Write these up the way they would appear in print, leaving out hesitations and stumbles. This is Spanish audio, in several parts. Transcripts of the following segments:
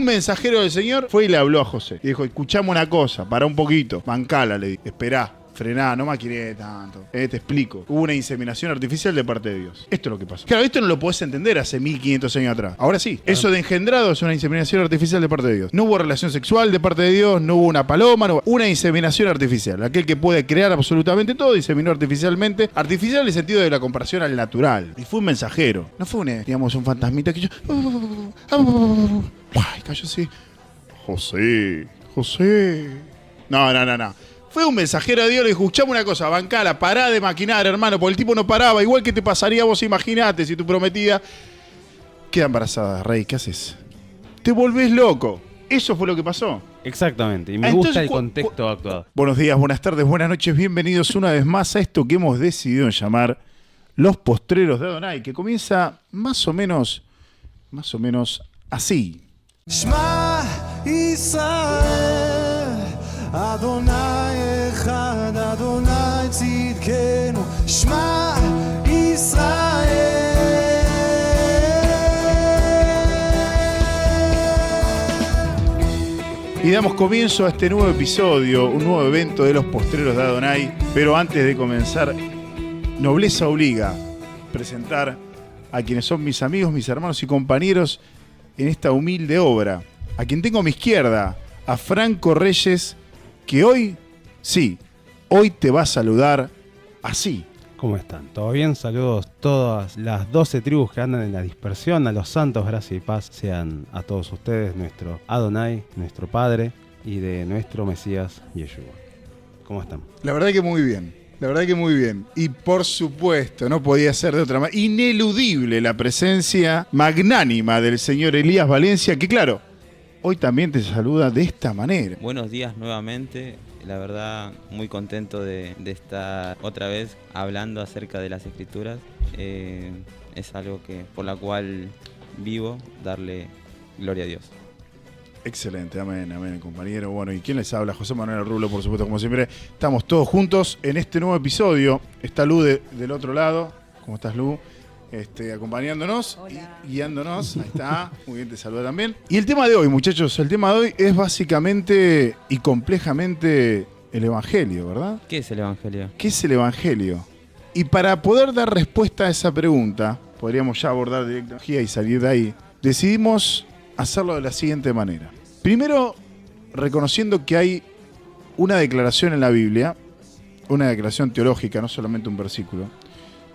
Un mensajero del Señor fue y le habló a José. Y dijo, escuchame una cosa, pará un poquito, bancala, le dijo, esperá. Frená, no maquiné tanto. Te explico. Hubo una inseminación artificial de parte de Dios. Esto es lo que pasó. Claro, esto no lo podés entender hace 1500 años atrás. Ahora sí. Eso de engendrado es una inseminación artificial de parte de Dios. No hubo relación sexual de parte de Dios, no hubo una paloma, no hubo una inseminación artificial. Aquel que puede crear absolutamente todo, inseminó artificialmente. Artificial en el sentido de la comparación al natural. Y fue un mensajero. No fue un fantasmita que yo... Ay, cayó así. José. No. Fue un mensajero de Dios, le dijo, escuchame una cosa, bancala, pará de maquinar, hermano, porque el tipo no paraba. Igual que te pasaría a vos, imaginate, si tu prometida queda embarazada. Rey, ¿qué haces? Te volvés loco. Eso fue lo que pasó. Exactamente, y me gusta el contexto actuado. Buenos días, buenas tardes, buenas noches, bienvenidos una vez más a esto que hemos decidido llamar Los Postreros de Adonai, que comienza más o menos así. Shema Israel, Adonai Echad, Adonai Tzidkenu. Shema Israel. Y damos comienzo a este nuevo episodio, un nuevo evento de Los Postreros de Adonai. Pero antes de comenzar, nobleza obliga presentar a quienes son mis amigos, mis hermanos y compañeros en esta humilde obra. A quien tengo a mi izquierda, a Franco Reyes, que hoy te va a saludar así. ¿Cómo están? ¿Todo bien? Saludos todas las 12 tribus que andan en la dispersión, a los santos, gracia y paz sean a todos ustedes, nuestro Adonai, nuestro Padre y de nuestro Mesías Yeshua. ¿Cómo están? La verdad que muy bien. Y por supuesto, no podía ser de otra manera, ineludible la presencia magnánima del señor Elías Valencia, que claro, hoy también te saluda de esta manera. Buenos días nuevamente. La verdad, muy contento de estar otra vez hablando acerca de las Escrituras. Es algo por la cual vivo, darle gloria a Dios. Excelente, amén, compañero. Bueno, ¿y quién les habla? José Manuel Rulo, por supuesto, como siempre. Estamos todos juntos en este nuevo episodio. Está Lu del otro lado. ¿Cómo estás, Lu? Acompañándonos y guiándonos. Ahí está. Muy bien, te saluda también. Y el tema de hoy, muchachos, es básicamente y complejamente el Evangelio, ¿verdad? ¿Qué es el Evangelio? ¿Qué es el Evangelio? Y para poder dar respuesta a esa pregunta, podríamos ya abordar directamente y salir de ahí, decidimos hacerlo de la siguiente manera. Primero, reconociendo que hay una declaración en la Biblia, una declaración teológica, no solamente un versículo,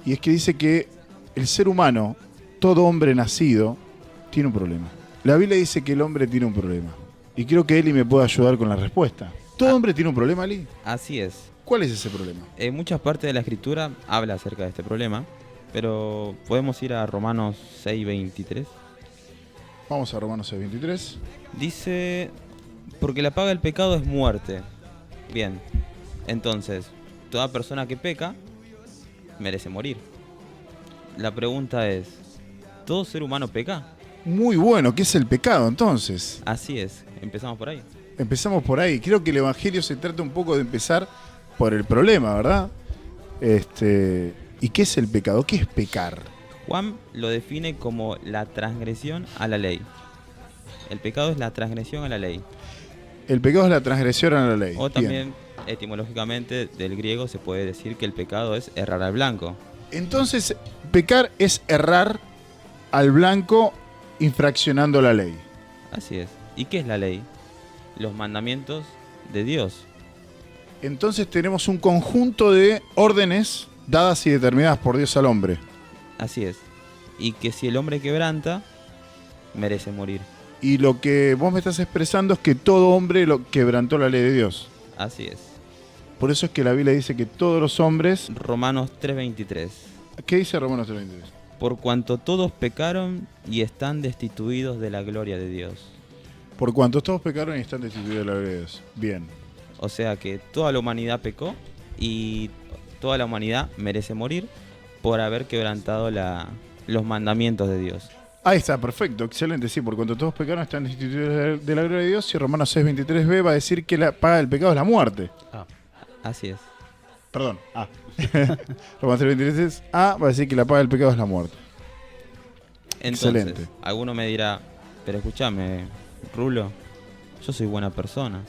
y es que dice que el ser humano, todo hombre nacido, tiene un problema. La Biblia dice que el hombre tiene un problema. Y creo que Eli me puede ayudar con la respuesta. ¿Todo hombre tiene un problema, Eli? Así es. ¿Cuál es ese problema? En muchas partes de la Escritura habla acerca de este problema, pero podemos ir a Romanos 6:23. Vamos a Romanos 6:23. Dice, porque la paga del pecado es muerte. Bien, entonces, toda persona que peca merece morir. La pregunta es, ¿todo ser humano peca? Muy bueno, ¿qué es el pecado entonces? Así es, empezamos por ahí. Empezamos por ahí. Creo que el Evangelio se trata un poco de empezar por el problema, ¿verdad? ¿Y qué es el pecado? ¿Qué es pecar? Juan lo define como la transgresión a la ley. El pecado es la transgresión a la ley. El pecado es la transgresión a la ley. O también, etimológicamente, del griego se puede decir que el pecado es errar al blanco. Entonces, pecar es errar al blanco infraccionando la ley. Así es. ¿Y qué es la ley? Los mandamientos de Dios. Entonces tenemos un conjunto de órdenes dadas y determinadas por Dios al hombre. Así es. Y que si el hombre quebranta, merece morir. Y lo que vos me estás expresando es que todo hombre quebrantó la ley de Dios. Así es. Por eso es que la Biblia dice que todos los hombres... Romanos 3:23. ¿Qué dice Romanos 3:23? Por cuanto todos pecaron y están destituidos de la gloria de Dios. Por cuanto todos pecaron y están destituidos de la gloria de Dios. Bien. O sea que toda la humanidad pecó y toda la humanidad merece morir por haber quebrantado los mandamientos de Dios. Ahí está, perfecto, excelente, sí, por cuanto todos pecaron están destituidos de la gloria de Dios, y Romanos 6:23b va a decir que la paga del pecado es la muerte. Así es. Perdón, Romanos 6:23a va a decir que la paga del pecado es la muerte. Entonces, Excelente. alguno me dirá, pero escúchame, Rulo, yo soy buena persona.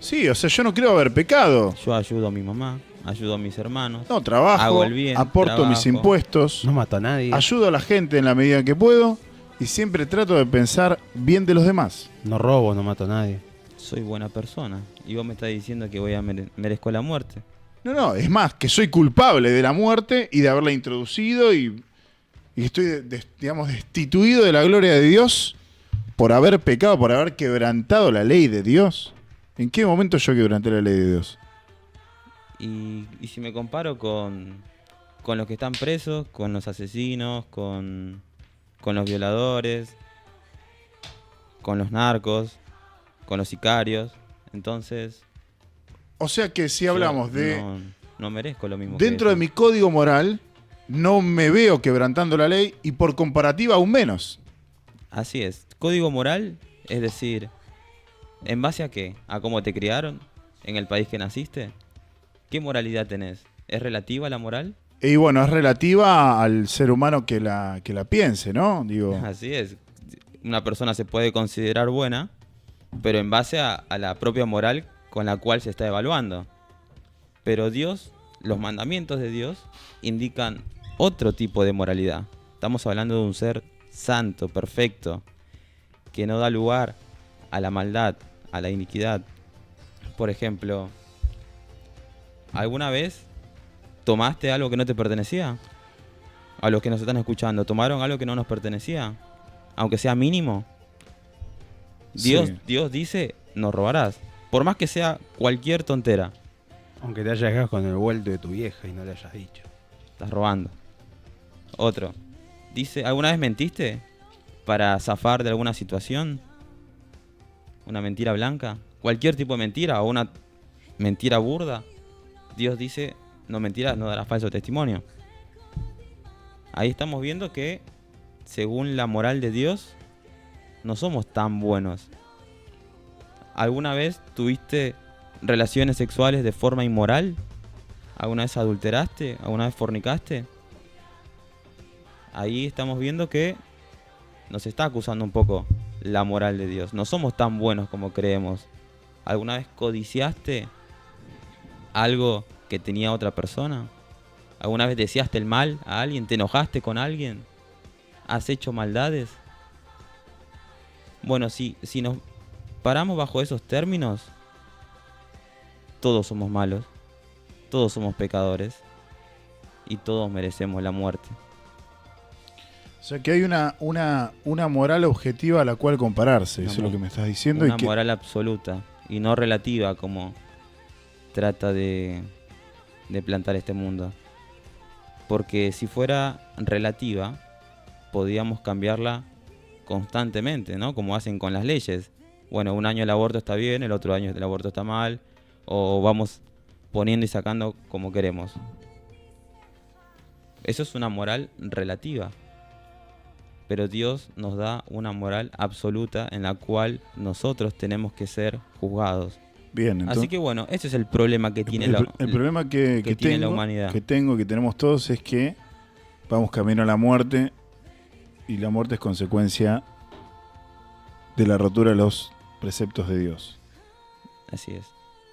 Sí, o sea, yo no creo haber pecado. Yo ayudo a mi mamá, ayudo a mis hermanos. No, trabajo, Hago el bien, aporto mis trabajo. impuestos, No mato a nadie. ayudo a la gente en la medida que puedo y siempre trato de pensar bien de los demás. No robo, no mato a nadie. Soy buena persona. Y vos me estás diciendo que voy a merezco la muerte. No, es más, que soy culpable de la muerte y de haberla introducido y estoy, digamos, destituido de la gloria de Dios por haber pecado, por haber quebrantado la ley de Dios. ¿En qué momento yo quebranté la ley de Dios? Y si me comparo con los que están presos, con los asesinos, con los violadores, con los narcos, con los sicarios, entonces... O sea que si hablamos yo de... No merezco lo mismo Dentro que de mi código moral, no me veo quebrantando la ley y por comparativa aún menos. Así es. Código moral, es decir, ¿en base a qué? ¿A cómo te criaron? ¿En el país que naciste? ¿Qué moralidad tenés? ¿Es relativa la moral? Y bueno, es relativa al ser humano que la piense, ¿no? Digo, Así es. Una persona se puede considerar buena, pero en base a la propia moral con la cual se está evaluando. Pero Dios, los mandamientos de Dios, indican otro tipo de moralidad. Estamos hablando de un ser santo, perfecto, que no da lugar a la maldad, a la iniquidad. Por ejemplo, ¿alguna vez tomaste algo que no te pertenecía? A los que nos están escuchando, ¿tomaron algo que no nos pertenecía? Aunque sea mínimo. Dios, sí. Dios dice, no robarás. Por más que sea cualquier tontera, Aunque te hayas quedado con el vuelto de tu vieja y no le hayas dicho. estás robando. Otro. Dice, ¿alguna vez mentiste para zafar de alguna situación? ¿Una mentira blanca? Cualquier tipo de mentira o una mentira burda. Dios dice, no mentirás, no darás falso testimonio. Ahí estamos viendo que, según la moral de Dios, no somos tan buenos. ¿Alguna vez tuviste relaciones sexuales de forma inmoral? ¿Alguna vez adulteraste? ¿Alguna vez fornicaste? Ahí estamos viendo que nos está acusando un poco la moral de Dios. No somos tan buenos como creemos. ¿Alguna vez codiciaste algo que tenía otra persona? ¿Alguna vez deseaste el mal a alguien? ¿Te enojaste con alguien? ¿Has hecho maldades? Bueno, si nos paramos bajo esos términos, todos somos malos, todos somos pecadores y todos merecemos la muerte. O sea que hay una moral objetiva a la cual compararse, eso es lo que me estás diciendo. Una y que, moral absoluta y no relativa como trata de plantar este mundo. Porque si fuera relativa, podríamos cambiarla constantemente, ¿no? Como hacen con las leyes. Bueno, un año el aborto está bien, el otro año el aborto está mal, o vamos poniendo y sacando como queremos. Eso es una moral relativa. Pero Dios nos da una moral absoluta en la cual nosotros tenemos que ser juzgados. bien, entonces, Así que bueno, ese es el problema que tiene el problema que tiene tengo, la humanidad. que tenemos todos es que vamos camino a la muerte y la muerte es consecuencia de la rotura de los preceptos de Dios. Así es.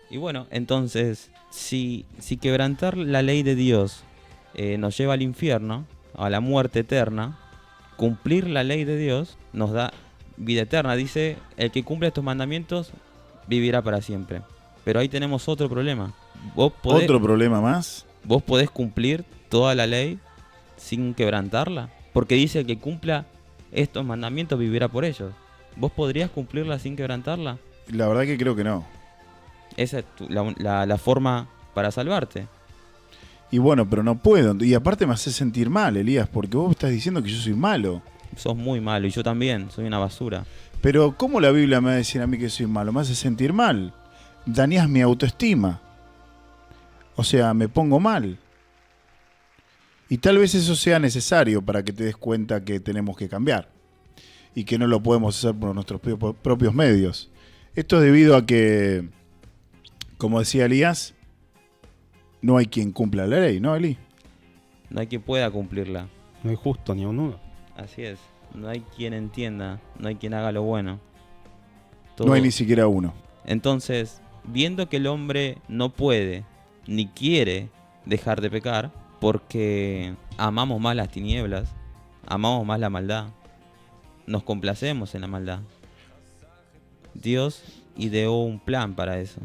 Y bueno, entonces, si quebrantar la ley de Dios nos lleva al infierno, a la muerte eterna, cumplir la ley de Dios nos da vida eterna. Dice, el que cumple estos mandamientos vivirá para siempre. Pero ahí tenemos otro problema. Otro problema más. ¿Vos podés cumplir toda la ley sin quebrantarla? Porque dice que cumpla estos mandamientos vivirá por ellos. ¿Vos podrías cumplirla sin quebrantarla? La verdad que creo que no. Esa es la forma para salvarte. Y bueno, pero no puedo. Y aparte me hace sentir mal, Elías, porque vos estás diciendo que yo soy malo. Sos muy malo y yo también, soy una basura. Pero ¿cómo la Biblia me va a decir a mí que soy malo? Me hace sentir mal. Dañás mi autoestima. O sea, me pongo mal. Y tal vez eso sea necesario para que te des cuenta que tenemos que cambiar. Y que no lo podemos hacer por nuestros propios medios. Esto es debido a que, como decía Elías, no hay quien cumpla la ley, ¿no, Eli? No hay quien pueda cumplirla. No hay justo ni a un uno. Así es. No hay quien entienda, no hay quien haga lo bueno. No hay ni siquiera uno. Entonces, viendo que el hombre no puede ni quiere dejar de pecar, porque amamos más las tinieblas, amamos más la maldad, nos complacemos en la maldad, Dios ideó un plan para eso,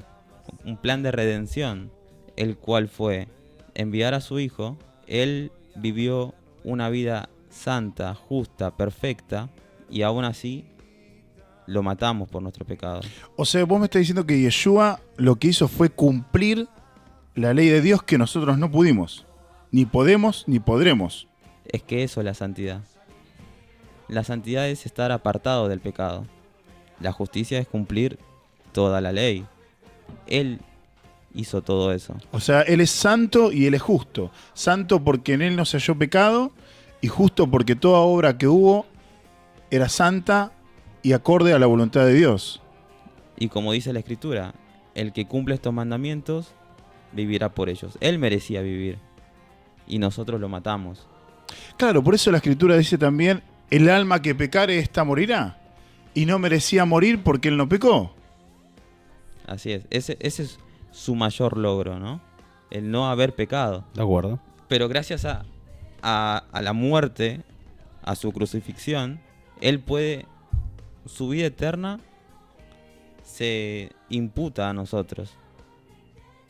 un plan de redención, el cual fue enviar a su Hijo. Él vivió una vida santa, justa, perfecta, y aún así lo matamos por nuestro pecado. O sea, vos me estás diciendo que Yeshua lo que hizo fue cumplir la ley de Dios que nosotros no pudimos. Ni podemos, ni podremos. Es que eso es la santidad. La santidad es estar apartado del pecado. La justicia es cumplir toda la ley. Él hizo todo eso. O sea, Él es santo y Él es justo. Santo porque en Él no se halló pecado, y justo porque toda obra que hubo era santa y acorde a la voluntad de Dios. Y como dice la Escritura, el que cumple estos mandamientos vivirá por ellos. Él merecía vivir y nosotros lo matamos. Claro, por eso la Escritura dice también, el alma que pecare, esta morirá. Y no merecía morir porque Él no pecó. Así es. Ese es su mayor logro, ¿no? El no haber pecado. De acuerdo. Pero gracias a la muerte, a su crucifixión, Él puede, su vida eterna se imputa a nosotros.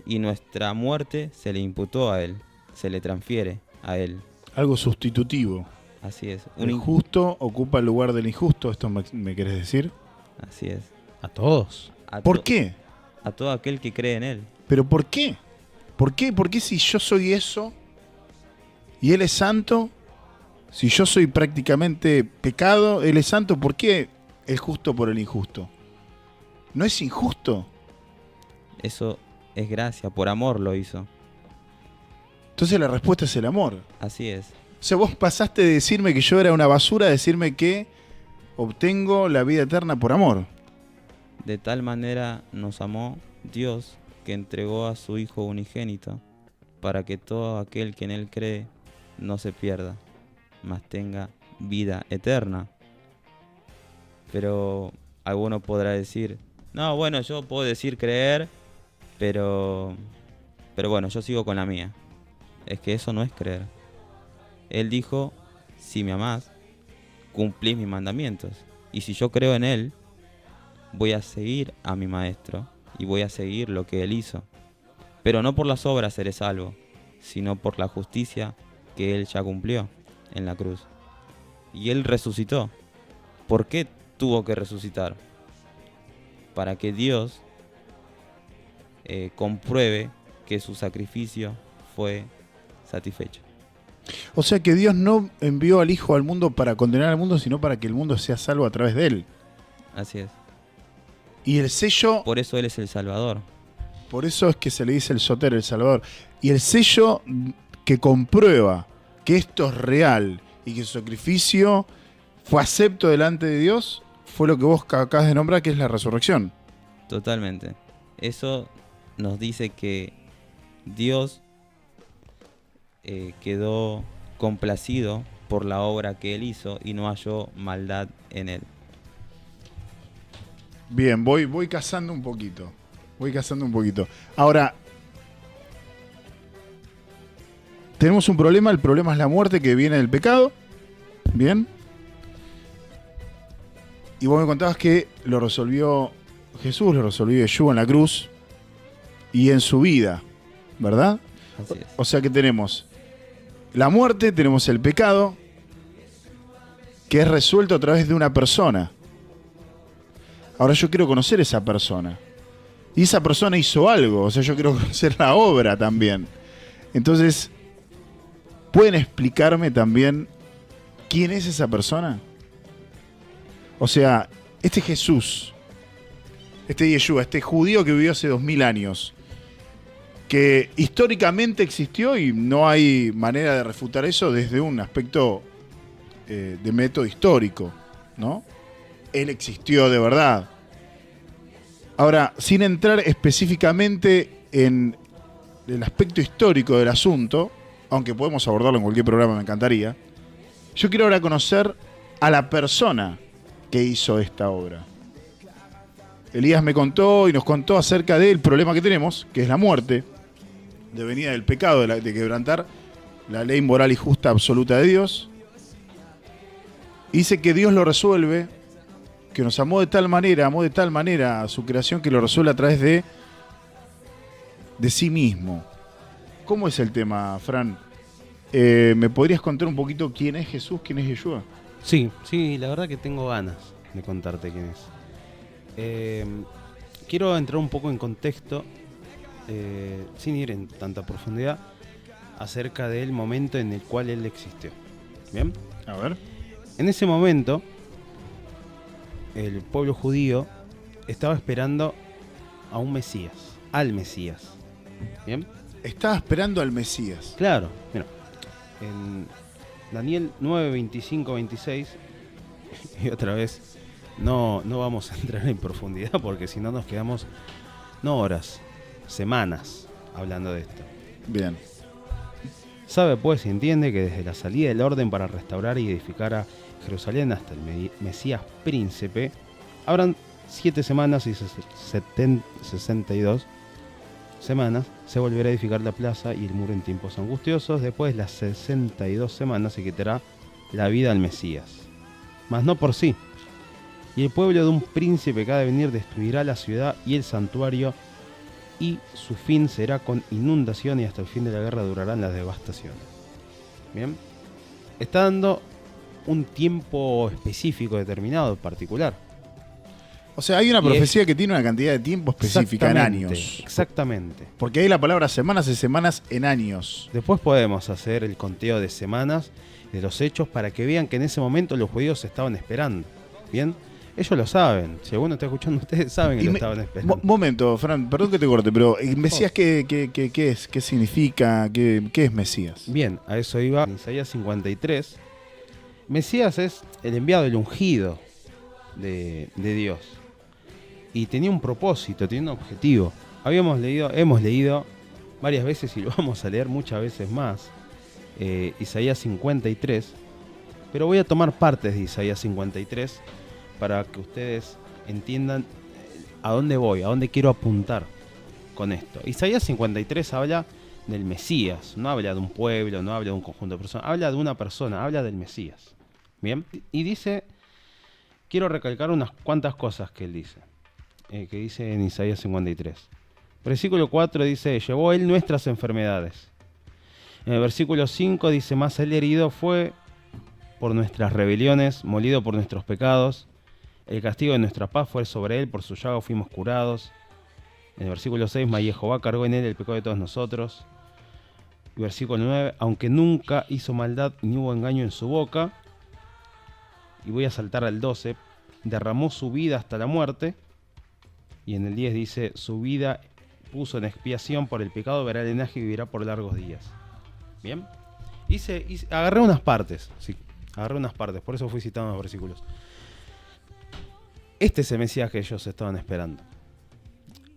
Y nuestra muerte se le imputó a Él, se le transfiere a Él. Algo sustitutivo. Así es. El justo ocupa el lugar del injusto, ¿esto me querés decir? Así es. A todos. ¿Por qué? A todo aquel que cree en Él. ¿Pero por qué? ¿Por qué? ¿Por qué si yo soy eso y Él es santo? Si yo soy prácticamente pecado, Él es santo, ¿por qué el justo por el injusto? ¿No es injusto? Eso es gracia, por amor lo hizo. Entonces la respuesta es el amor. Así es. O sea, vos pasaste de decirme que yo era una basura a decirme que obtengo la vida eterna por amor. De tal manera nos amó Dios que entregó a su Hijo unigénito para que todo aquel que en Él cree no se pierda, mas tenga vida eterna. Pero alguno podrá decir, no, bueno, yo puedo decir creer, pero bueno, yo sigo con la mía. Es que eso no es creer. Él dijo, si me amás, cumplís mis mandamientos. Y si yo creo en Él, voy a seguir a mi Maestro y voy a seguir lo que Él hizo. Pero no por las obras seré salvo, sino por la justicia que Él ya cumplió en la cruz. Y Él resucitó. ¿Por qué tuvo que resucitar? Para que Dios compruebe que su sacrificio fue satisfecho. O sea que Dios no envió al Hijo al mundo para condenar al mundo, sino para que el mundo sea salvo a través de Él. Así es. Y el sello, Por eso Él es el Salvador. por eso es que se le dice el Soter, el Salvador. Y el sello que comprueba que esto es real y que su sacrificio fue acepto delante de Dios, fue lo que vos acabas de nombrar, que es la resurrección. Totalmente. Eso nos dice que Dios quedó complacido por la obra que Él hizo y no halló maldad en Él. Bien, voy cazando un poquito. Ahora, tenemos un problema. El problema es la muerte que viene del pecado. Bien. Y vos me contabas que lo resolvió Jesús, lo resolvió Yeshua en la cruz y en su vida, ¿verdad? Así es. O sea que tenemos la muerte, tenemos el pecado, que es resuelto a través de una persona. Ahora yo quiero conocer esa persona. Y esa persona hizo algo, o sea, yo quiero conocer la obra también. Entonces, ¿pueden explicarme también quién es esa persona? O sea, este Jesús, este Yeshua, este judío que vivió hace 2000 años, que históricamente existió y no hay manera de refutar eso desde un aspecto de método histórico, ¿no? Él existió de verdad. Ahora, sin entrar específicamente en el aspecto histórico del asunto, aunque podemos abordarlo en cualquier programa, me encantaría, yo quiero ahora conocer a la persona que hizo esta obra. Elías me contó y nos contó acerca del problema que tenemos, que es la muerte, de venida del pecado, de quebrantar la ley moral y justa absoluta de Dios. Dice que Dios lo resuelve, que nos amó de tal manera a su creación, que lo resuelve a través de sí mismo. ¿Cómo es el tema, Fran? ¿Me podrías contar un poquito quién es Jesús, quién es Yeshua? Sí, la verdad que tengo ganas de contarte quién es. Quiero entrar un poco en contexto, sin ir en tanta profundidad, acerca del momento en el cual él existió. ¿Bien? A ver. En ese momento, el pueblo judío estaba esperando a un Mesías, al Mesías. ¿Bien? Estaba esperando al Mesías. Claro, mira, en Daniel 9, 25, 26, y otra vez, no vamos a entrar en profundidad porque si no nos quedamos, no horas, semanas hablando de esto. Bien. Sabe pues y entiende que desde la salida del orden para restaurar y edificar a Jerusalén hasta el Mesías príncipe, habrán 7 semanas y 62 semanas, se volverá a edificar la plaza y el muro en tiempos angustiosos. Después de las 62 semanas se quitará la vida al Mesías, mas no por sí. Y el pueblo de un príncipe que ha de venir destruirá la ciudad y el santuario, y su fin será con inundación, y hasta el fin de la guerra durarán las devastaciones. Bien, está dando un tiempo específico, determinado, particular. O sea, hay una profecía que tiene una cantidad de tiempo específica en Exactamente, años. Exactamente. Porque ahí la palabra semanas es semanas en años. Después podemos hacer el conteo de semanas de los hechos para que vean que en ese momento los judíos estaban esperando. Bien, ellos lo saben. Si alguno está escuchando, ustedes saben que lo estaban esperando. Momento, Fran, perdón que te corte, pero ¿Mesías qué es? ¿Qué significa? ¿Qué es Mesías? Bien, a eso iba. En Isaías 53, Mesías es el enviado, el ungido de Dios. Y tenía un propósito, tenía un objetivo. Hemos leído varias veces y lo vamos a leer muchas veces más, Isaías 53, pero voy a tomar partes de Isaías 53 para que ustedes entiendan a dónde voy, a dónde quiero apuntar con esto. Isaías 53 habla del Mesías, no habla de un pueblo, no habla de un conjunto de personas, habla de una persona, habla del Mesías. Bien, y dice, quiero recalcar unas cuantas cosas que él dice. Que dice en Isaías 53. Versículo 4 dice, llevó él nuestras enfermedades. En el versículo 5 dice, mas el herido fue por nuestras rebeliones, molido por nuestros pecados. El castigo de nuestra paz fue sobre él, por su llaga fuimos curados. En el versículo 6, mas Jehová cargó en él el pecado de todos nosotros. Y versículo 9, aunque nunca hizo maldad ni hubo engaño en su boca. Y voy a saltar al 12, derramó su vida hasta la muerte. Y en el 10 dice, su vida puso en expiación por el pecado, verá el linaje y vivirá por largos días. Bien. Agarré unas partes, por eso fui citando los versículos. Este es el Mesías que ellos estaban esperando.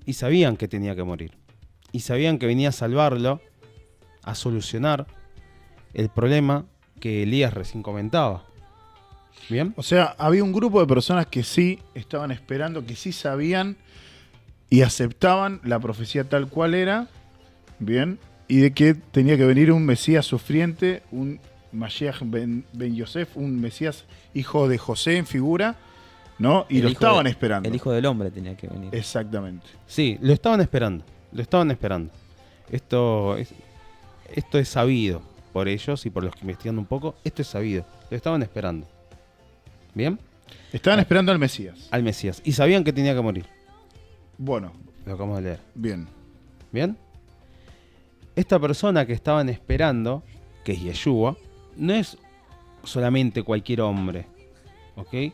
Y sabían que tenía que morir. Y sabían que venía a salvarlo, a solucionar el problema que Elías recién comentaba. Bien. O sea, había un grupo de personas que sí estaban esperando, que sí sabían y aceptaban la profecía tal cual era, bien, y de que tenía que venir un Mesías sufriente, un Mashiach ben Yosef, un Mesías hijo de José en figura, ¿no? Y lo estaban esperando. El hijo del hombre tenía que venir. Exactamente. Sí, lo estaban esperando. Esto es sabido por ellos y por los que investigan un poco. Esto es sabido. Lo estaban esperando. ¿Bien? Estaban esperando al Mesías. Al Mesías. Y sabían que tenía que morir. Bueno. Lo acabamos de leer. Bien. ¿Bien? Esta persona que estaban esperando, que es Yeshua, no es solamente cualquier hombre. ¿Ok?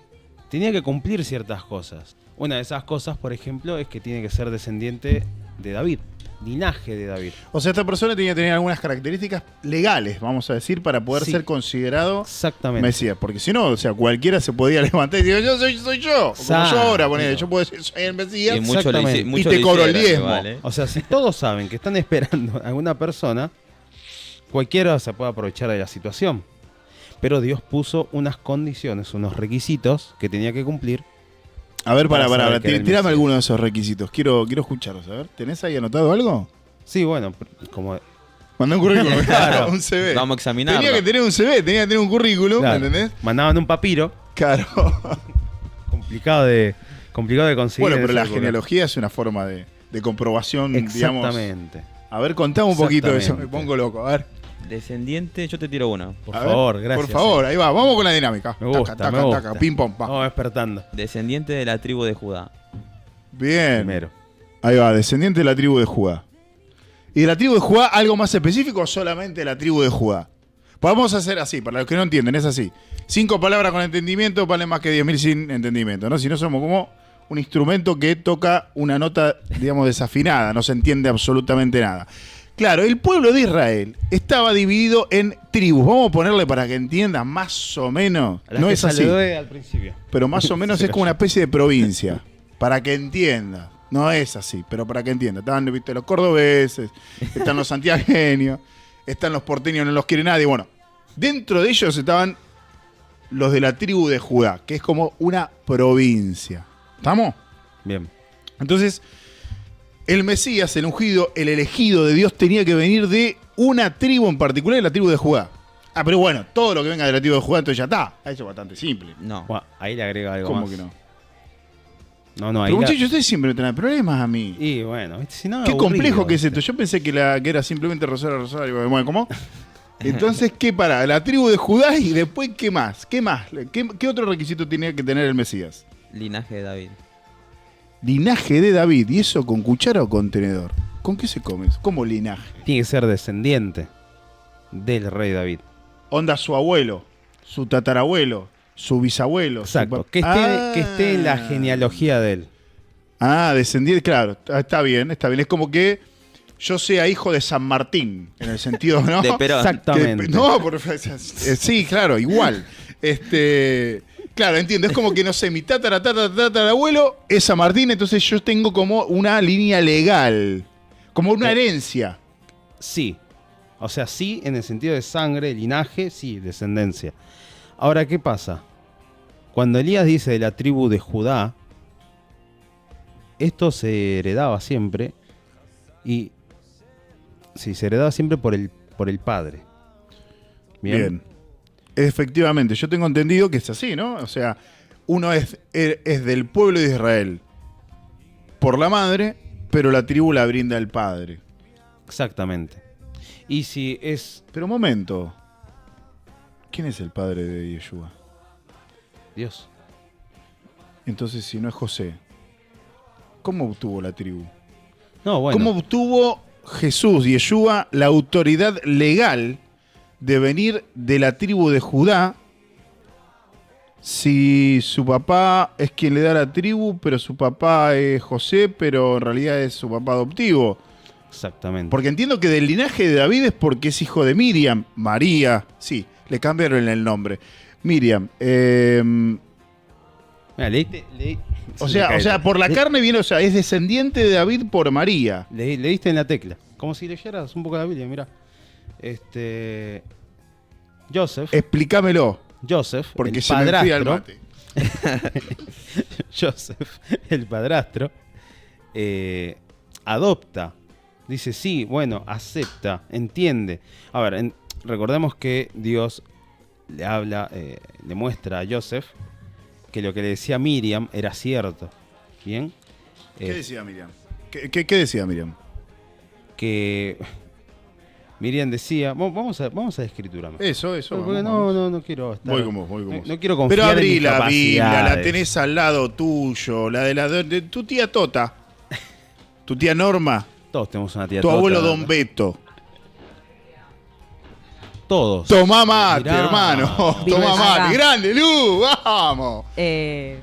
Tenía que cumplir ciertas cosas. Una de esas cosas, por ejemplo, es que tiene que ser descendiente de David. Linaje de David. O sea, esta persona tenía que tener algunas características legales, vamos a decir, para poder ser considerado exactamente Mesías. Porque si no, o sea, cualquiera se podía levantar y decir, yo soy yo. Como yo ahora, ponele, yo puedo decir, soy el Mesías. Y te cobro el diezmo. Vale. O sea, si todos saben que están esperando a alguna persona, cualquiera se puede aprovechar de la situación. Pero Dios puso unas condiciones, unos requisitos que tenía que cumplir A ver, para saber que era el tirame Mesías. alguno de esos requisitos. Quiero escucharlos. A ver, ¿tenés ahí anotado algo? Sí, bueno, como Mandá un currículum. Claro. Un CV. Vamos a examinarlo. Tenía que tener un CV, tenía que tener un currículum, claro, ¿entendés? mandaban un papiro Claro. complicado de conseguir. Bueno, en pero esa la época. genealogía es una forma de comprobación, digamos. Exactamente. A ver, contame un poquito de eso, me Exactamente. pongo loco. A ver. Descendiente, yo te tiro una. Por A ver, favor, gracias. Por favor, ahí va, vamos con la dinámica. Me gusta, me gusta. pim pom, pa. Vamos despertando. Descendiente de la tribu de Judá. Bien. Primero. Ahí va, descendiente de la tribu de Judá. ¿Y de la tribu de Judá algo más específico o solamente de la tribu de Judá? Podemos hacer así, para los que no entienden, es así. 5 palabras con entendimiento valen más que 10.000 sin entendimiento, ¿no? Si no somos como un instrumento que toca una nota, digamos, desafinada, no se entiende absolutamente nada. Claro, el pueblo de Israel estaba dividido en tribus. Vamos a ponerle para que entiendan más o menos. A las No que es así, saludé al principio. pero más o menos Se es como cayó. una especie de provincia. Para que entienda. No es así, pero para que entienda. Estaban, viste, los cordobeses, están los santiagueños, están los porteños, no los quiere nadie. Bueno, dentro de ellos estaban los de la tribu de Judá, que es como una provincia. ¿Estamos? Bien. Entonces, el Mesías, el ungido, el elegido de Dios tenía que venir de una tribu en particular, la tribu de Judá. Ah, pero bueno, todo lo que venga de la tribu de Judá, entonces ya está. Eso es bastante simple. No. Bueno, ahí le agrega algo ¿Cómo más. que no? No, ahí Pero la- muchachos, ustedes siempre me traen problemas a mí. Y bueno, ¿viste? Si no, Qué aburrido, complejo que es ¿viste? esto. Yo pensé que era simplemente Rosario, Rosario. Bueno, ¿cómo? Entonces, ¿qué para? La tribu de Judá y después, ¿qué más? ¿Qué más? ¿Qué otro requisito tenía que tener el Mesías? Linaje de David. Linaje de David. ¿Y eso con cuchara o con tenedor? ¿Con qué se come eso? ¿Cómo linaje? Tiene que ser descendiente del rey David. Onda su abuelo, su tatarabuelo, su bisabuelo. su Exacto. pa- Que esté en la genealogía de él. Descendiente, claro. Está bien, está bien. Es como que yo sea hijo de San Martín, en el sentido, ¿no? De Perón. Exactamente. No, sí, claro, igual. Claro, entiendo. Es como que, no sé, mi tatarabuelo es San Martín, entonces yo tengo como una línea legal, como una herencia. Sí. O sea, sí en el sentido de sangre, linaje, sí, descendencia. Ahora, ¿qué pasa? Cuando Elías dice de la tribu de Judá, esto se heredaba siempre y sí, se heredaba siempre por el padre. Bien. Efectivamente, yo tengo entendido que es así, ¿no? O sea, uno es del pueblo de Israel por la madre, pero la tribu la brinda el padre. Exactamente. Y si es Pero un momento. ¿Quién es el padre de Yeshua? Dios. Entonces, si no es José, ¿cómo obtuvo la tribu? No, bueno. ¿Cómo obtuvo Jesús, Yeshua, la autoridad legal de venir de la tribu de Judá si su papá es quien le da la tribu, pero su papá es José, pero en realidad es su papá adoptivo? Exactamente. Porque entiendo que del linaje de David es porque es hijo de Miriam, María, sí, le cambiaron el nombre. Miriam, Mira, leíste, o sea, por la carne viene, o sea, es descendiente de David por María. Leíste en la tecla. Como si leyeras un poco la Biblia, mira. Explícamelo, Joseph, porque el se me enfría el padrastro. mate. Joseph, el padrastro, adopta. Dice, sí, bueno, acepta, entiende. A ver, recordemos que Dios le habla, le muestra a Joseph que lo que le decía Miriam era cierto. ¿Bien? ¿Qué decía Miriam? ¿Qué decía Miriam? Que Miriam decía, vamos a la escritura. mejor. Eso. Porque vamos. no quiero estar. Voy con vos. No quiero confiar Pero en abrí mis la Biblia, la capacidades. tenés al lado tuyo, la de tu tía Tota, tu tía Norma, Todos tenemos una tía tu Tota. abuelo Don Beto. Todos. Tomá mate, Mirá. hermano. Vivo Tomá acá. mate. Grande, Lu, vamos. Los Biblia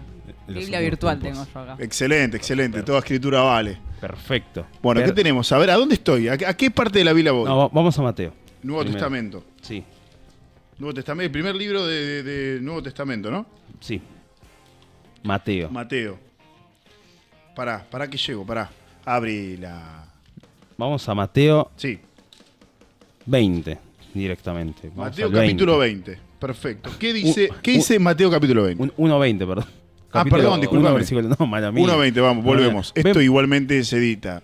últimos virtual tiempos. tengo yo acá. Excelente. Toda escritura vale. Perfecto. Bueno, ¿qué tenemos? A ver, ¿a dónde estoy? ¿A qué parte de la Biblia voy? No, vamos a Mateo. Nuevo primero. Testamento. Sí, Nuevo Testamento, el primer libro de Nuevo Testamento, ¿no? sí. Mateo. Mateo. Pará que llego, Abrí la... Vamos a Mateo Sí, 20 directamente. Vamos Mateo al capítulo 20. Perfecto. ¿Qué dice Mateo capítulo 20? 1.20, perdón. perdón, discúlpame. No, mala mía. 1.20, vamos, volvemos. Ven. Esto igualmente se edita.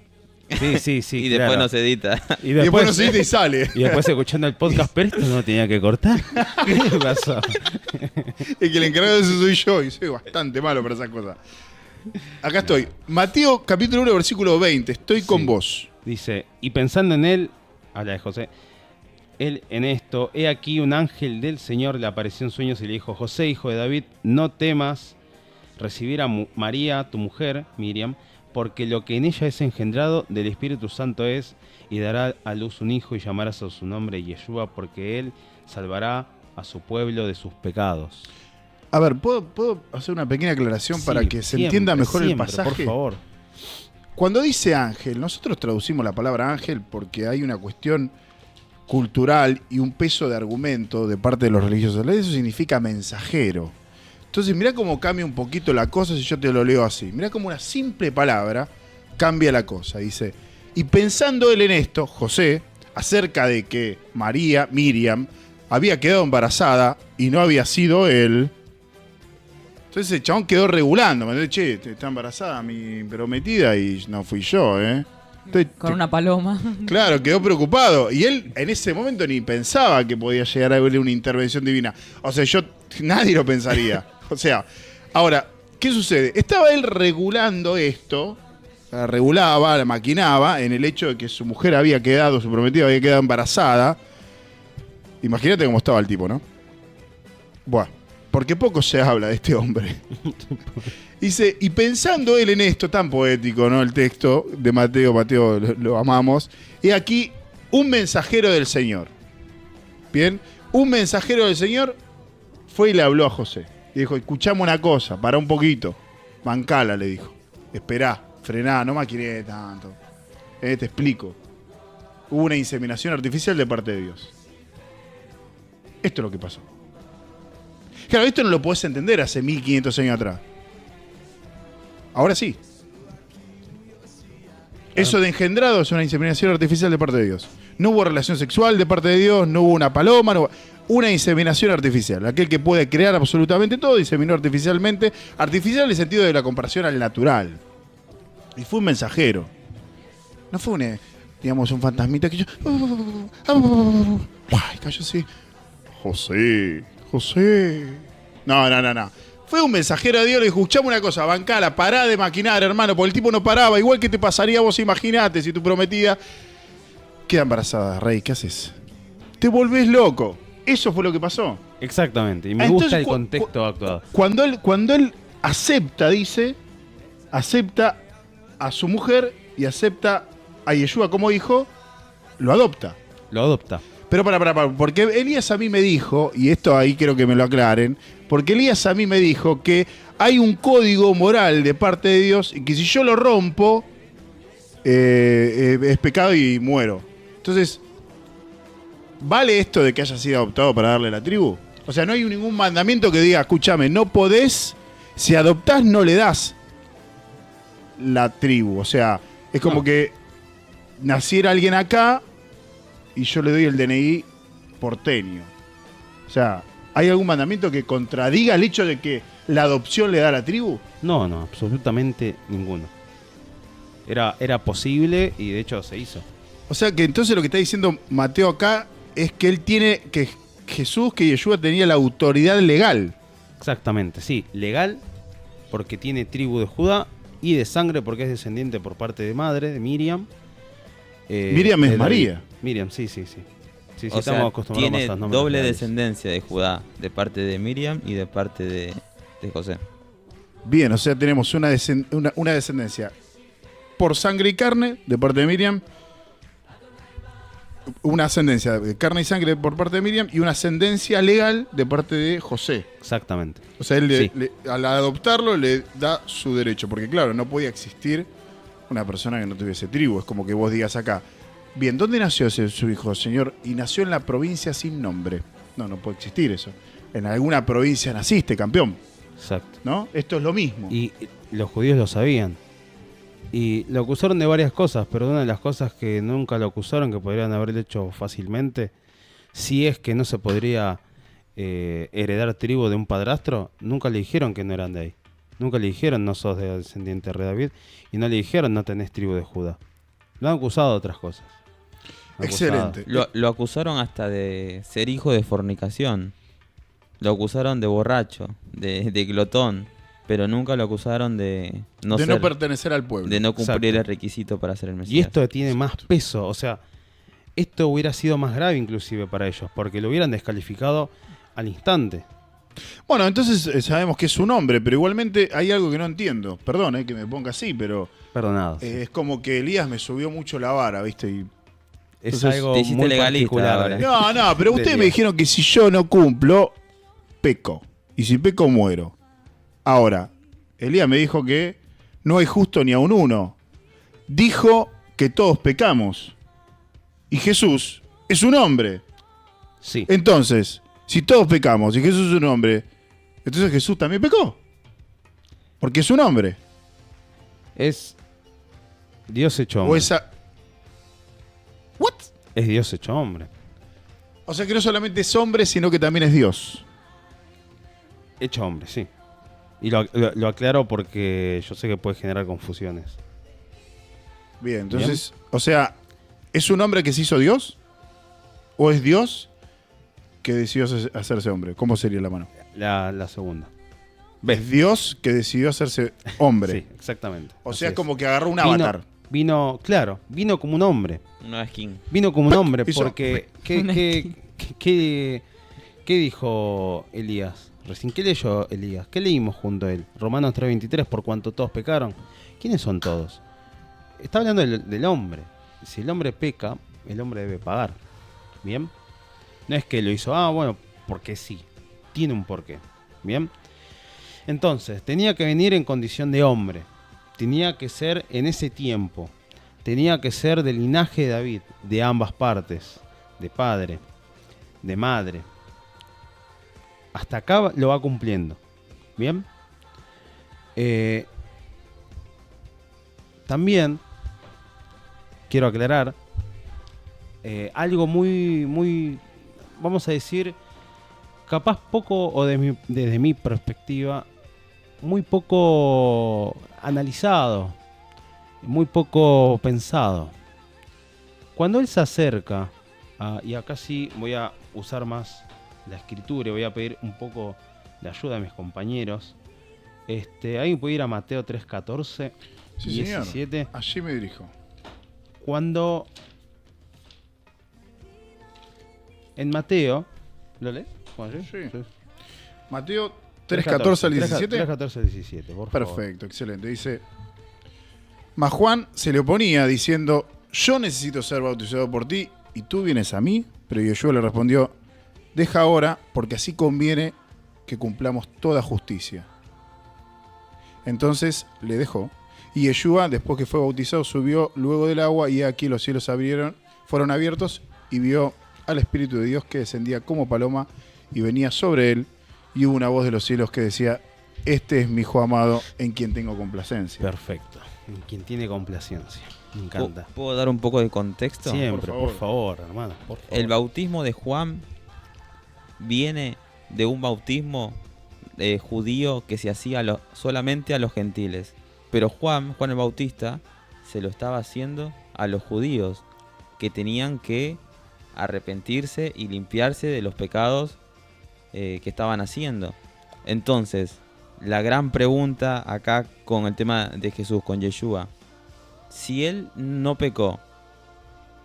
Sí, Y después claro. no se edita. Y Después no se edita y sale. y después escuchando el podcast, pero esto no tenía que cortar. ¿Qué pasó? Es que el encargado de eso soy yo y soy bastante malo para esas cosas. Acá estoy. Mateo, capítulo 1, versículo 20. Estoy con Sí. vos. Dice, y pensando en él, habla de José, él en esto, he aquí un ángel del Señor le apareció en sueños y le dijo, José, hijo de David, no temas recibir a María, tu mujer, Miriam, porque lo que en ella es engendrado del Espíritu Santo es, y dará a luz un hijo y llamarás a su nombre Yeshua, porque él salvará a su pueblo de sus pecados. A ver, ¿puedo hacer una pequeña aclaración para Sí, que se siempre, entienda mejor el siempre, pasaje? por favor. Cuando dice ángel, nosotros traducimos la palabra ángel porque hay una cuestión cultural y un peso de argumento de parte de los religiosos. Eso significa mensajero. Entonces, mirá cómo cambia un poquito la cosa si yo te lo leo así. Mirá cómo una simple palabra cambia la cosa. Dice, y pensando él en esto, José, acerca de que María, Miriam, había quedado embarazada y no había sido él. Entonces el chabón quedó regulando. Me dice, che, está embarazada mi prometida y no fui yo, Con una paloma. Claro, quedó preocupado. Y él en ese momento ni pensaba que podía llegar a haber una intervención divina. O sea, nadie lo pensaría. O sea, ahora, ¿qué sucede? Estaba él regulando esto, regulaba, maquinaba, en el hecho de que su mujer había quedado, su prometida había quedado embarazada. Imagínate cómo estaba el tipo, ¿no? Bueno, porque poco se habla de este hombre. Dice, y pensando él en esto, tan poético, ¿no? El texto de Mateo, lo amamos. Y aquí, un mensajero del Señor. Bien, un mensajero del Señor fue y le habló a José. Y dijo, escuchame una cosa, pará un poquito. Bancala, le dijo. Esperá, frená, no maquiné tanto. Te explico. Hubo una inseminación artificial de parte de Dios. Esto es lo que pasó. Claro, esto no lo podés entender hace 1500 años atrás. Ahora sí. Eso de engendrado es una inseminación artificial de parte de Dios. No hubo relación sexual de parte de Dios, no hubo una paloma, no hubo una inseminación artificial. Aquel que puede crear absolutamente todo, inseminó artificialmente. Artificial en el sentido de la comparación al natural. Y fue un mensajero. No fue un fantasmita que yo... Ay, cayó así. José. No. Fue un mensajero de Dios, le dijo, escuchame una cosa, bancala, pará de maquinar, hermano, porque el tipo no paraba. Igual que te pasaría a vos, imaginate, si tu prometida queda embarazada, rey, ¿qué haces? Te volvés loco. Eso fue lo que pasó. Exactamente, y me Entonces, gusta el contexto actuado. Cuando él acepta, acepta a su mujer y acepta a Yeshua como hijo, lo adopta. Lo adopta. Pero para, porque Elías a mí me dijo, y esto ahí quiero que me lo aclaren, porque Elías a mí me dijo que hay un código moral de parte de Dios y que si yo lo rompo, es pecado y muero. Entonces, ¿vale esto de que haya sido adoptado para darle la tribu? O sea, no hay ningún mandamiento que diga, escúchame, no podés, si adoptás no le das la tribu. O sea, es como que naciera alguien acá y yo le doy el DNI porteño. O sea, ¿hay algún mandamiento que contradiga el hecho de que la adopción le da a la tribu? No, absolutamente ninguno. Era posible y de hecho se hizo. O sea que entonces lo que está diciendo Mateo acá es que él tiene, que Yeshua tenía la autoridad legal. Exactamente, sí, legal porque tiene tribu de Judá y de sangre porque es descendiente por parte de madre, de Miriam. Miriam es de David. María. Miriam, sí. Sí, O estamos sea, acostumbrados tiene a esos nombres doble reales. descendencia de Judá, de parte de Miriam y de parte de José. Bien, o sea, tenemos una descendencia por sangre y carne de parte de Miriam, una ascendencia de carne y sangre por parte de Miriam y una ascendencia legal de parte de José. Exactamente. O sea, él Sí. al adoptarlo le da su derecho, porque claro, no podía existir una persona que no tuviese tribu. Es como que vos digas acá, bien, ¿dónde nació su hijo, señor? Y nació en la provincia sin nombre. No puede existir eso. En alguna provincia naciste, campeón, Exacto. ¿no? Esto es lo mismo. Y los judíos lo sabían. Y lo acusaron de varias cosas, pero una de las cosas que nunca lo acusaron, que podrían haberlo hecho fácilmente, si es que no se podría heredar tribu de un padrastro, nunca le dijeron que no eran de ahí. Nunca le dijeron no sos descendiente de rey David y no le dijeron no tenés tribu de Judá. Lo han acusado de otras cosas. Excelente. Lo acusaron hasta de ser hijo de fornicación. Lo acusaron de borracho, de glotón. Pero nunca lo acusaron de no pertenecer al pueblo. De no cumplir Exacto. el requisito para ser el Mesías. Y esto tiene más peso, o sea, esto hubiera sido más grave inclusive para ellos, porque lo hubieran descalificado al instante. Bueno, entonces sabemos que es un hombre, pero igualmente hay algo que no entiendo. Perdón, que me ponga así, pero Perdonado. es como que Elías me subió mucho la vara, ¿viste? Y Es entonces, algo te hiciste muy legalista particular. ahora. no, pero ustedes me dijeron que si yo no cumplo, peco. Y si peco, muero. Ahora, Elías me dijo que no hay justo ni aun uno. Dijo que todos pecamos. Y Jesús es un hombre. Sí, Entonces, si todos pecamos y Jesús es un hombre, entonces Jesús también pecó. Porque es un hombre. es Dios hecho O hombre. esa... ¿What? Es Dios hecho hombre. O sea que no solamente es hombre, sino que también es Dios. Hecho hombre, sí. Y lo aclaro porque yo sé que puede generar confusiones. Bien, entonces, o sea, ¿es un hombre que se hizo Dios? ¿O es Dios que decidió hacerse hombre? ¿Cómo sería la mano? La segunda. Es Dios que decidió hacerse hombre. Sí, exactamente. O Así sea, es es. como que agarró un Vino- avatar. Vino como un hombre. Una skin. Vino como un hombre hizo- porque... ¿Qué dijo Elías? Recién, ¿qué leyó Elías? ¿Qué leímos junto a él? Romanos 3:23, por cuanto todos pecaron. ¿Quiénes son todos? Está hablando del hombre. Si el hombre peca, el hombre debe pagar. ¿Bien? No es que lo hizo, bueno, porque sí. Tiene un porqué. ¿Bien? Entonces, tenía que venir en condición de hombre. Tenía que ser en ese tiempo. Tenía que ser del linaje de David, de ambas partes. De padre, de madre. Hasta acá lo va cumpliendo. ¿Bien? También quiero aclarar algo muy, vamos a decir, capaz poco, o desde mi perspectiva, muy poco analizado, muy poco pensado. Cuando él se acerca, y acá sí voy a usar más la escritura, voy a pedir un poco de ayuda a mis compañeros. Ahí puede ir a Mateo 3:14, Sí, 17. señor. Allí me dirijo. Cuando en Mateo, ¿lo lees? Sí. Mateo 3:14 al 17. 3:14 al 17, por favor. Perfecto, excelente. Dice: Mas Juan se le oponía diciendo: Yo necesito ser bautizado por ti y tú vienes a mí. Pero Yeshua le respondió: Deja ahora, porque así conviene que cumplamos toda justicia. Entonces le dejó. Y Yeshua, después que fue bautizado, subió luego del agua, y aquí los cielos fueron abiertos, y vio al Espíritu de Dios que descendía como paloma y venía sobre él. Y hubo una voz de los cielos que decía: Este es mi hijo amado, en quien tengo complacencia. Perfecto. En quien tiene complacencia. Me encanta. ¿Puedo dar un poco de contexto? Siempre, por por favor, hermano. Por favor. El bautismo de Juan viene de un bautismo judío que se hacía solamente a los gentiles. Pero Juan el Bautista, se lo estaba haciendo a los judíos, que tenían que arrepentirse y limpiarse de los pecados que estaban haciendo. Entonces, la gran pregunta acá con el tema de Jesús, con Yeshua: si él no pecó,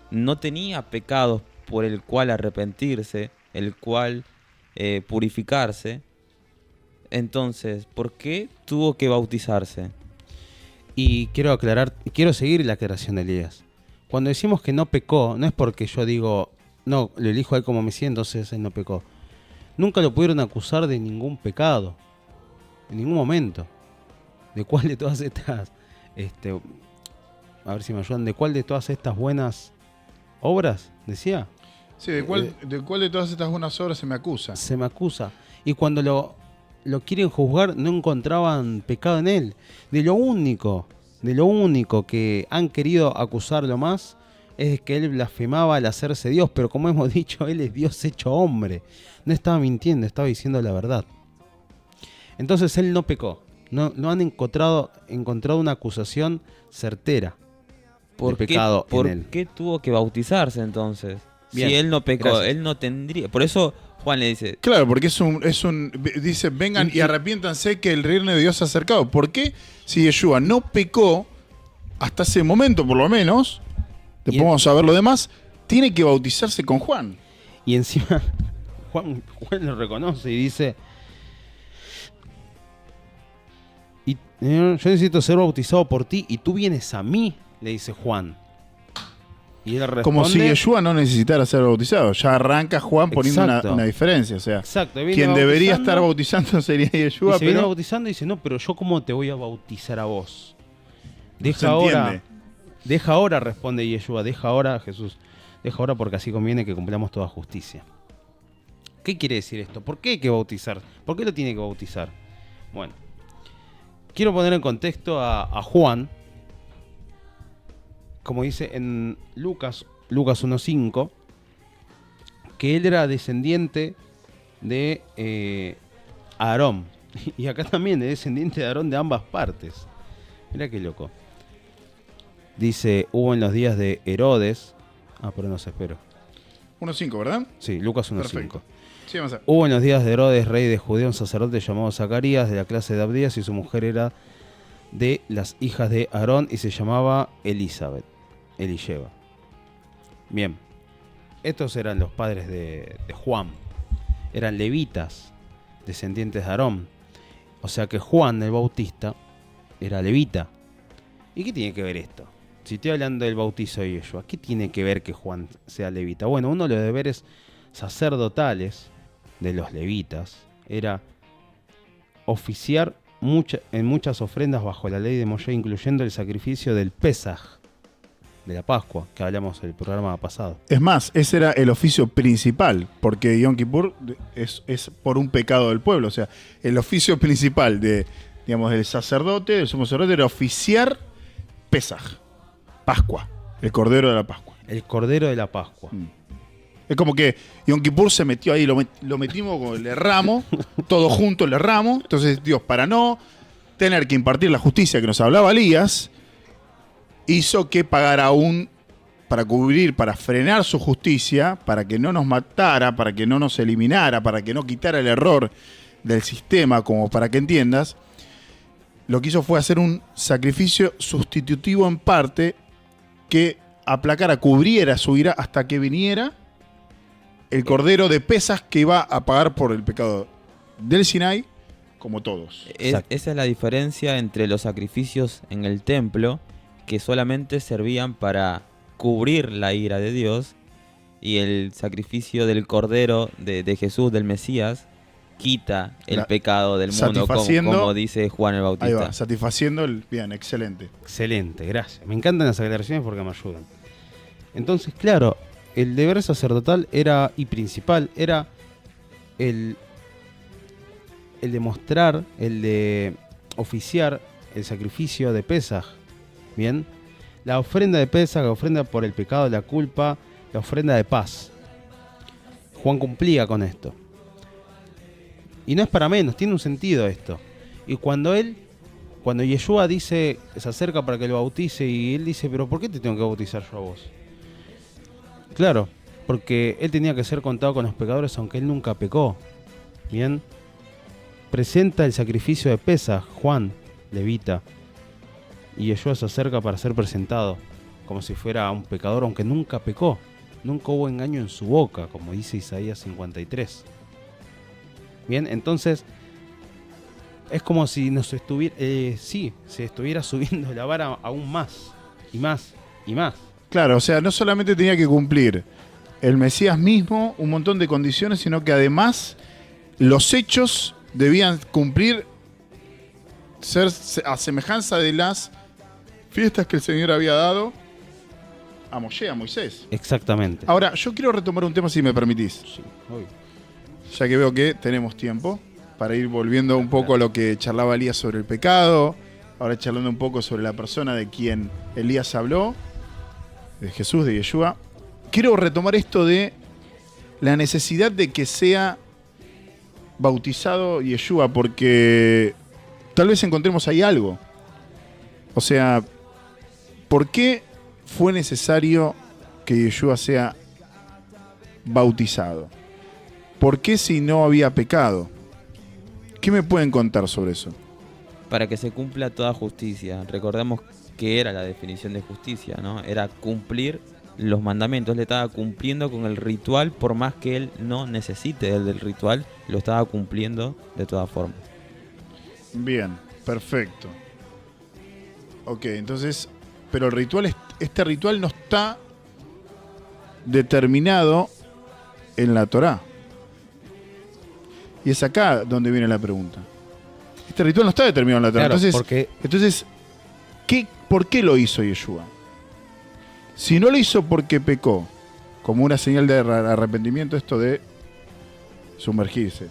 no tenía pecados por el cual arrepentirse, el cual purificarse, entonces, ¿por qué tuvo que bautizarse? Y quiero aclarar, quiero seguir la aclaración de Elías. Cuando decimos que no pecó, no es porque yo digo, no, lo elijo a él como Mesías, entonces él no pecó. Nunca lo pudieron acusar de ningún pecado, en ningún momento. ¿De cuál de todas estas, a ver si me ayudan, de cuál de todas estas buenas obras, decía? Sí, ¿de cuál de todas estas buenas obras se me acusa? Se me acusa. Y cuando lo quieren juzgar, no encontraban pecado en él. De lo único que han querido acusarlo más es que él blasfemaba al hacerse Dios, pero como hemos dicho, él es Dios hecho hombre. No estaba mintiendo, estaba diciendo la verdad. Entonces él no pecó. No han encontrado una acusación certera de pecado ¿Por en él. qué tuvo que bautizarse entonces? Bien, Si él no pecó, gracias. él no tendría. Por eso Juan le dice, Claro, porque dice, vengan y arrepiéntanse que el reino de Dios se ha acercado. ¿Por qué? Si Yeshua no pecó, hasta ese momento por lo menos, después vamos a ver lo demás, tiene que bautizarse con Juan. Y encima Juan lo reconoce y dice, yo necesito ser bautizado por ti y tú vienes a mí, le dice Juan. Y él responde, Como si Yeshua no necesitara ser bautizado. Ya arranca Juan poniendo Exacto. una diferencia. O sea, exacto, viene quien debería estar bautizando, bautizando sería Yeshua, y se viene pero bautizando y dice, no, pero yo cómo te voy a bautizar a vos. no se entiende. Deja ahora, responde Yeshua, deja ahora, Jesús, deja ahora porque así conviene que cumplamos toda justicia. ¿Qué quiere decir esto? ¿Por qué hay que bautizar? ¿Por qué lo tiene que bautizar? Bueno, quiero poner en contexto a Juan, como dice en Lucas 1.5, que él era descendiente de Aarón. Y acá también es descendiente de Aarón de ambas partes. Mirá qué loco. Dice, hubo en los días de Herodes. Pero no se espero. 1.5, ¿verdad? Sí, Lucas 1.5. Perfecto. Sí, vamos a ver. Hubo en los días de Herodes, rey de Judea, un sacerdote llamado Zacarías, de la clase de Abdías, y su mujer era de las hijas de Aarón y se llamaba Elizabeth. Elisheba. Bien. Estos eran los padres de Juan. Eran levitas, descendientes de Aarón. O sea que Juan el Bautista era levita. ¿Y qué tiene que ver esto? Si estoy hablando del bautizo de Yeshua, ¿qué tiene que ver que Juan sea levita? Bueno, uno de los deberes sacerdotales de los levitas era oficiar en muchas ofrendas bajo la ley de Moshe, incluyendo el sacrificio del Pesaj, de la Pascua, que hablamos el programa pasado. Es más, ese era el oficio principal, porque Yom Kippur es por un pecado del pueblo. O sea, el oficio principal del sacerdote, del sumo sacerdote, era oficiar Pesaj, Pascua, el Cordero de la Pascua. El Cordero de la Pascua. Es como que Yom Kippur se metió ahí, lo metimos con el erramo, todo junto el erramo. Entonces Dios, para no tener que impartir la justicia que nos hablaba Elías, hizo que pagara para cubrir, para frenar su justicia, para que no nos matara, para que no nos eliminara, para que no quitara el error del sistema, como para que entiendas. Lo que hizo fue hacer un sacrificio sustitutivo en parte que aplacara, cubriera su ira hasta que viniera el Cordero de Pesaj que iba a pagar por el pecado del Sinai, como todos. esa es la diferencia entre los sacrificios en el templo, que solamente servían para cubrir la ira de Dios, y el sacrificio del Cordero de Jesús, del Mesías, quita el pecado del mundo, como dice Juan el Bautista. Ahí va, satisfaciendo bien, excelente. Excelente, gracias. Me encantan las aclaraciones porque me ayudan. Entonces, claro, el deber sacerdotal era, y principal, era el de mostrar, el de oficiar el sacrificio de Pesaj. Bien, la ofrenda de Pesaj, la ofrenda por el pecado, la culpa, la ofrenda de paz. Juan cumplía con esto. Y no es para menos, tiene un sentido esto. Y cuando Yeshua se acerca para que lo bautice, y él dice, pero ¿por qué te tengo que bautizar yo a vos? Claro, porque él tenía que ser contado con los pecadores, aunque él nunca pecó. Bien, presenta el sacrificio de Pesaj, Juan, levita, y Yeshua se acerca para ser presentado como si fuera un pecador, aunque nunca pecó. Nunca hubo engaño en su boca, como dice Isaías 53. Bien, entonces es como si se estuviera subiendo la vara aún más, y más, y más. Claro, o sea, no solamente tenía que cumplir el Mesías mismo un montón de condiciones, sino que además los hechos debían cumplir, ser a semejanza de las fiestas que el Señor había dado a Moisés. Exactamente. Ahora, yo quiero retomar un tema, si me permitís. Sí, obvio. Ya que veo que tenemos tiempo para ir volviendo un poco a lo que charlaba Elías sobre el pecado, ahora charlando un poco sobre la persona de quien Elías habló, de Jesús, de Yeshua. Quiero retomar esto de la necesidad de que sea bautizado Yeshua, porque tal vez encontremos ahí algo. O sea, ¿por qué fue necesario que Yeshua sea bautizado? ¿Por qué si no había pecado? ¿Qué me pueden contar sobre eso? Para que se cumpla toda justicia. Recordemos que era la definición de justicia, ¿no? Era cumplir los mandamientos. Le estaba cumpliendo con el ritual, por más que él no necesite del ritual, lo estaba cumpliendo de todas formas. Bien, perfecto. Ok, entonces, pero el ritual, este ritual no está determinado en la Torá. Y es acá donde viene la pregunta. Este ritual no está determinado en la Torá. Claro, entonces ¿por qué lo hizo Yeshua? Si no lo hizo porque pecó, como una señal de arrepentimiento, esto de sumergirse.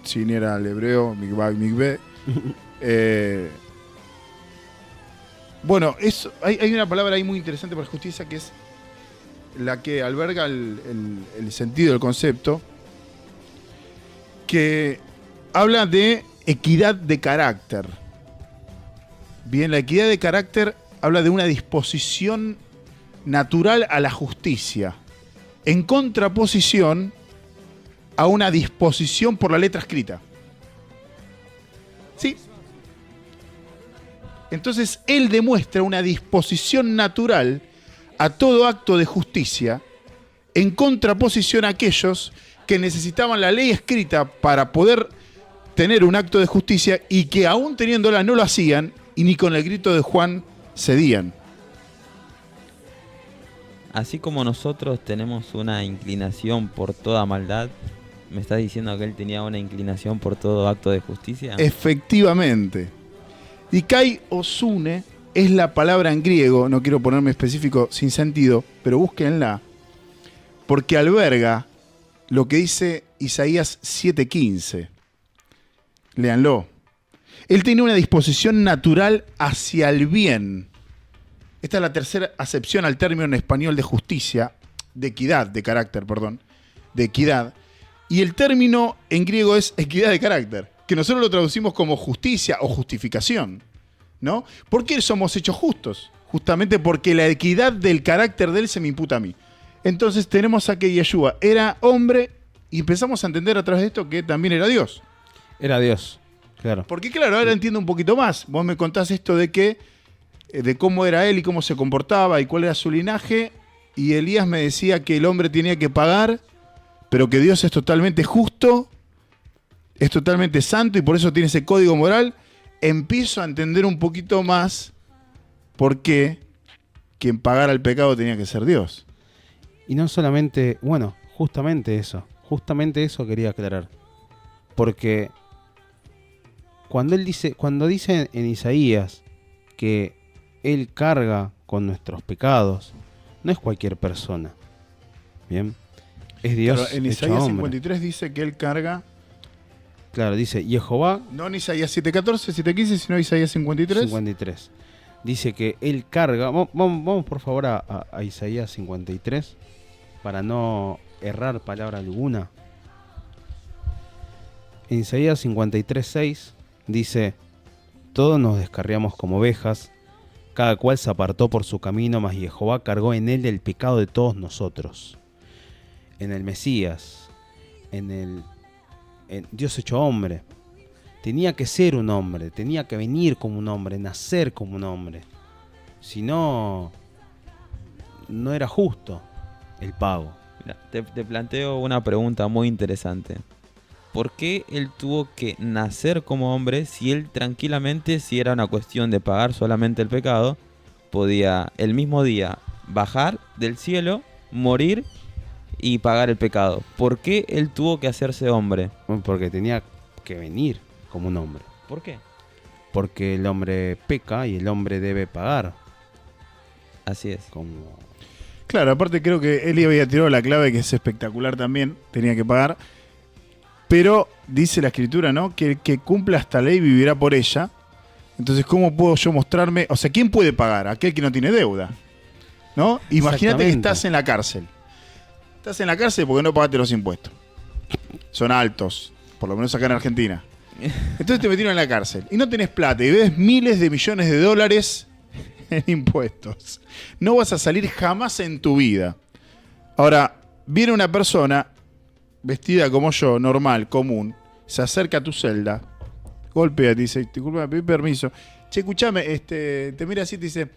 Sin era al hebreo, mikveh. Bueno, hay una palabra ahí muy interesante para justicia, que es la que alberga el sentido del concepto, que habla de equidad de carácter. Bien, la equidad de carácter habla de una disposición natural a la justicia, en contraposición a una disposición por la letra escrita. ¿Sí? Entonces, él demuestra una disposición natural a todo acto de justicia, en contraposición a aquellos que necesitaban la ley escrita para poder tener un acto de justicia y que aún teniéndola no lo hacían y ni con el grito de Juan cedían. Así como nosotros tenemos una inclinación por toda maldad, ¿me estás diciendo que él tenía una inclinación por todo acto de justicia? Efectivamente. Dikai osune es la palabra en griego, no quiero ponerme específico sin sentido, pero búsquenla, porque alberga lo que dice Isaías 7:15. Léanlo. Él tiene una disposición natural hacia el bien. Esta es la tercera acepción al término en español de justicia, de equidad, de carácter, perdón, de equidad. Y el término en griego es equidad de carácter, que nosotros lo traducimos como justicia o justificación, ¿no? ¿Por qué somos hechos justos? Justamente porque la equidad del carácter de él se me imputa a mí. Entonces tenemos a que Yeshua era hombre y empezamos a entender a través de esto que también era Dios. Era Dios, claro. Porque claro, ahora entiendo un poquito más. Vos me contás esto de cómo era él y cómo se comportaba y cuál era su linaje. Y Elías me decía que el hombre tenía que pagar, pero que Dios es totalmente justo, es totalmente santo y por eso tiene ese código moral. Empiezo a entender un poquito más por qué quien pagara el pecado tenía que ser Dios. Y no solamente, bueno, justamente eso quería aclarar. Porque cuando dice en Isaías que él carga con nuestros pecados, no es cualquier persona. Bien, es Dios. Pero en hecho Isaías hombre. 53 dice que él carga. Claro, dice Jehová. No en Isaías 7:14, 7:15, sino Isaías 53. 53. Dice que él carga. Vamos por favor a Isaías 53 para no errar palabra alguna. En Isaías 53:6 dice: todos nos descarriamos como ovejas, cada cual se apartó por su camino, mas Jehová cargó en él el pecado de todos nosotros. En el Mesías, en Dios hecho hombre, tenía que ser un hombre, tenía que venir como un hombre, nacer como un hombre. Si no, no era justo el pago. Mira, te planteo una pregunta muy interesante. ¿Por qué él tuvo que nacer como hombre si él tranquilamente, si era una cuestión de pagar solamente el pecado, podía el mismo día bajar del cielo, morir y pagar el pecado? ¿Por qué él tuvo que hacerse hombre? Porque tenía que venir como un hombre. ¿Por qué? Porque el hombre peca y el hombre debe pagar. Así es. Como... Claro, aparte creo que Eli había tirado la clave, que es espectacular también, tenía que pagar. Pero dice la escritura, ¿no? Que el que cumpla esta ley vivirá por ella. Entonces, ¿cómo puedo yo mostrarme? O sea, ¿quién puede pagar? Aquel que no tiene deuda, ¿no? Imagínate que estás en la cárcel. Estás en la cárcel porque no pagaste los impuestos. Son altos, por lo menos acá en Argentina. Entonces te metieron en la cárcel y no tenés plata y ves miles de millones de dólares en impuestos. No vas a salir jamás en tu vida. Ahora, viene una persona vestida como yo, normal, común, se acerca a tu celda, golpea, te dice, disculpa, me pedí permiso. Che, escuchame, te mira así y te dice,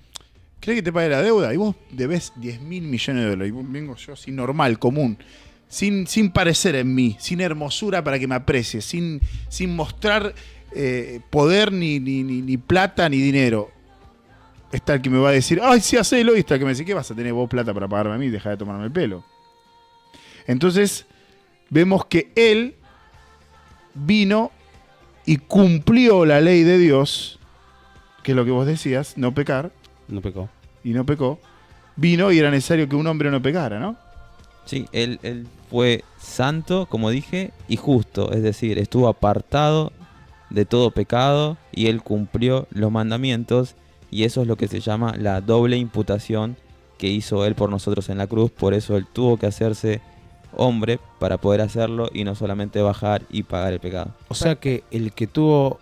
¿crees que te pague la deuda? Y vos debés 10.000 millones de dólares. Y vos, vengo yo así normal, común, sin parecer en mí, sin hermosura para que me aprecie, sin mostrar poder, ni plata, ni dinero. Está el que me va a decir, ay, sí, hacelo. Y está el que me dice, ¿qué vas a tener vos plata para pagarme a mí? Deja de tomarme el pelo. Entonces, vemos que él vino y cumplió la ley de Dios, que es lo que vos decías, no pecar. No pecó. Y no pecó. Vino y era necesario que un hombre no pecara, ¿no? Sí, él fue santo, como dije, y justo. Es decir, estuvo apartado de todo pecado y él cumplió los mandamientos. Y eso es lo que se llama la doble imputación que hizo él por nosotros en la cruz. Por eso él tuvo que hacerse hombre para poder hacerlo y no solamente bajar y pagar el pecado. O sea que el que tuvo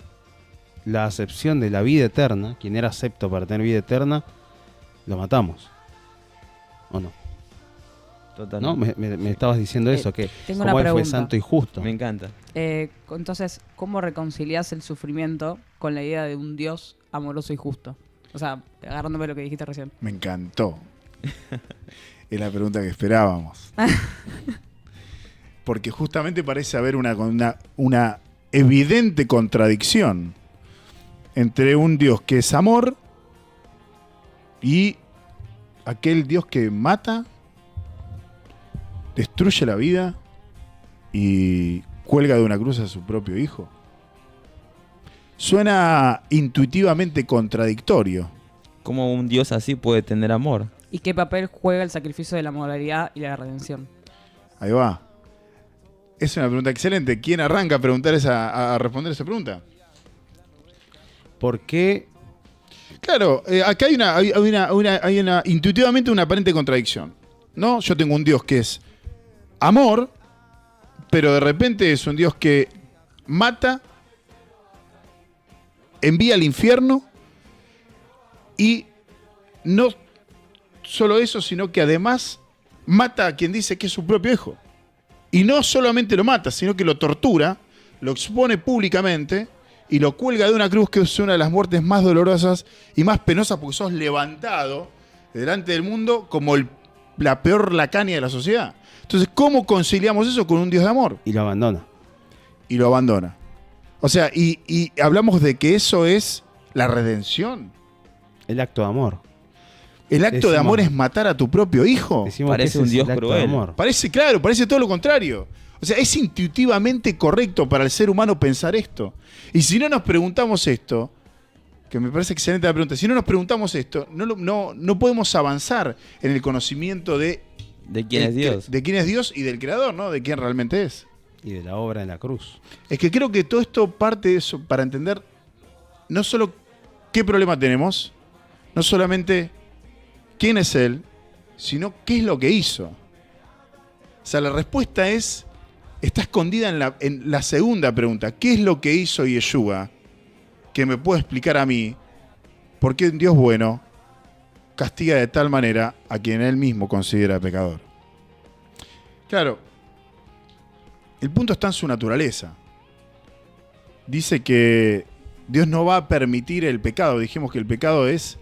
la acepción de la vida eterna, quien era acepto para tener vida eterna, lo matamos. ¿O no? Totalmente. ¿No? Me estabas diciendo eso, que tengo como una él fue pregunta. santo y justo. Me encanta. Entonces, ¿cómo reconciliás el sufrimiento con la idea de un Dios amoroso y justo? O sea, agarrándome lo que dijiste recién. Me encantó. Es la pregunta que esperábamos. Porque justamente parece haber una evidente contradicción entre un Dios que es amor y aquel Dios que mata, destruye la vida y cuelga de una cruz a su propio hijo. Suena intuitivamente contradictorio. ¿Cómo un Dios así puede tener amor? ¿Y qué papel juega el sacrificio de la moralidad y la redención? Ahí va. Es una pregunta excelente. ¿Quién arranca a responder esa pregunta? ¿Por qué? Claro, acá hay una intuitivamente una aparente contradicción, ¿no? Yo tengo un Dios que es amor, pero de repente es un Dios que mata, envía al infierno y no solo eso, sino que además mata a quien dice que es su propio hijo. Y no solamente lo mata, sino que lo tortura, lo expone públicamente y lo cuelga de una cruz, que es una de las muertes más dolorosas y más penosas, porque sos levantado delante del mundo como la peor lacania de la sociedad. Entonces, ¿cómo conciliamos eso con un Dios de amor? Y lo abandona. Y lo abandona. O sea, y hablamos de que eso es la redención. El acto de amor. ¿El acto de amor es matar a tu propio hijo? Decimos Parece que ese un es Dios el acto cruel. de amor. Parece todo lo contrario. O sea, es intuitivamente correcto para el ser humano pensar esto. Y si no nos preguntamos esto, que me parece excelente la pregunta, si no nos preguntamos esto, no podemos avanzar en el conocimiento de quién es Dios. De quién es Dios y del Creador, ¿no? De quién realmente es. Y de la obra en la cruz. Es que creo que todo esto parte de eso, para entender no solo qué problema tenemos, no solamente quién es Él, sino qué es lo que hizo. O sea, la respuesta está escondida en la segunda pregunta. ¿Qué es lo que hizo Yeshua que me puede explicar a mí por qué un Dios bueno castiga de tal manera a quien Él mismo considera pecador? Claro, el punto está en su naturaleza. Dice que Dios no va a permitir el pecado. Dijimos que el pecado es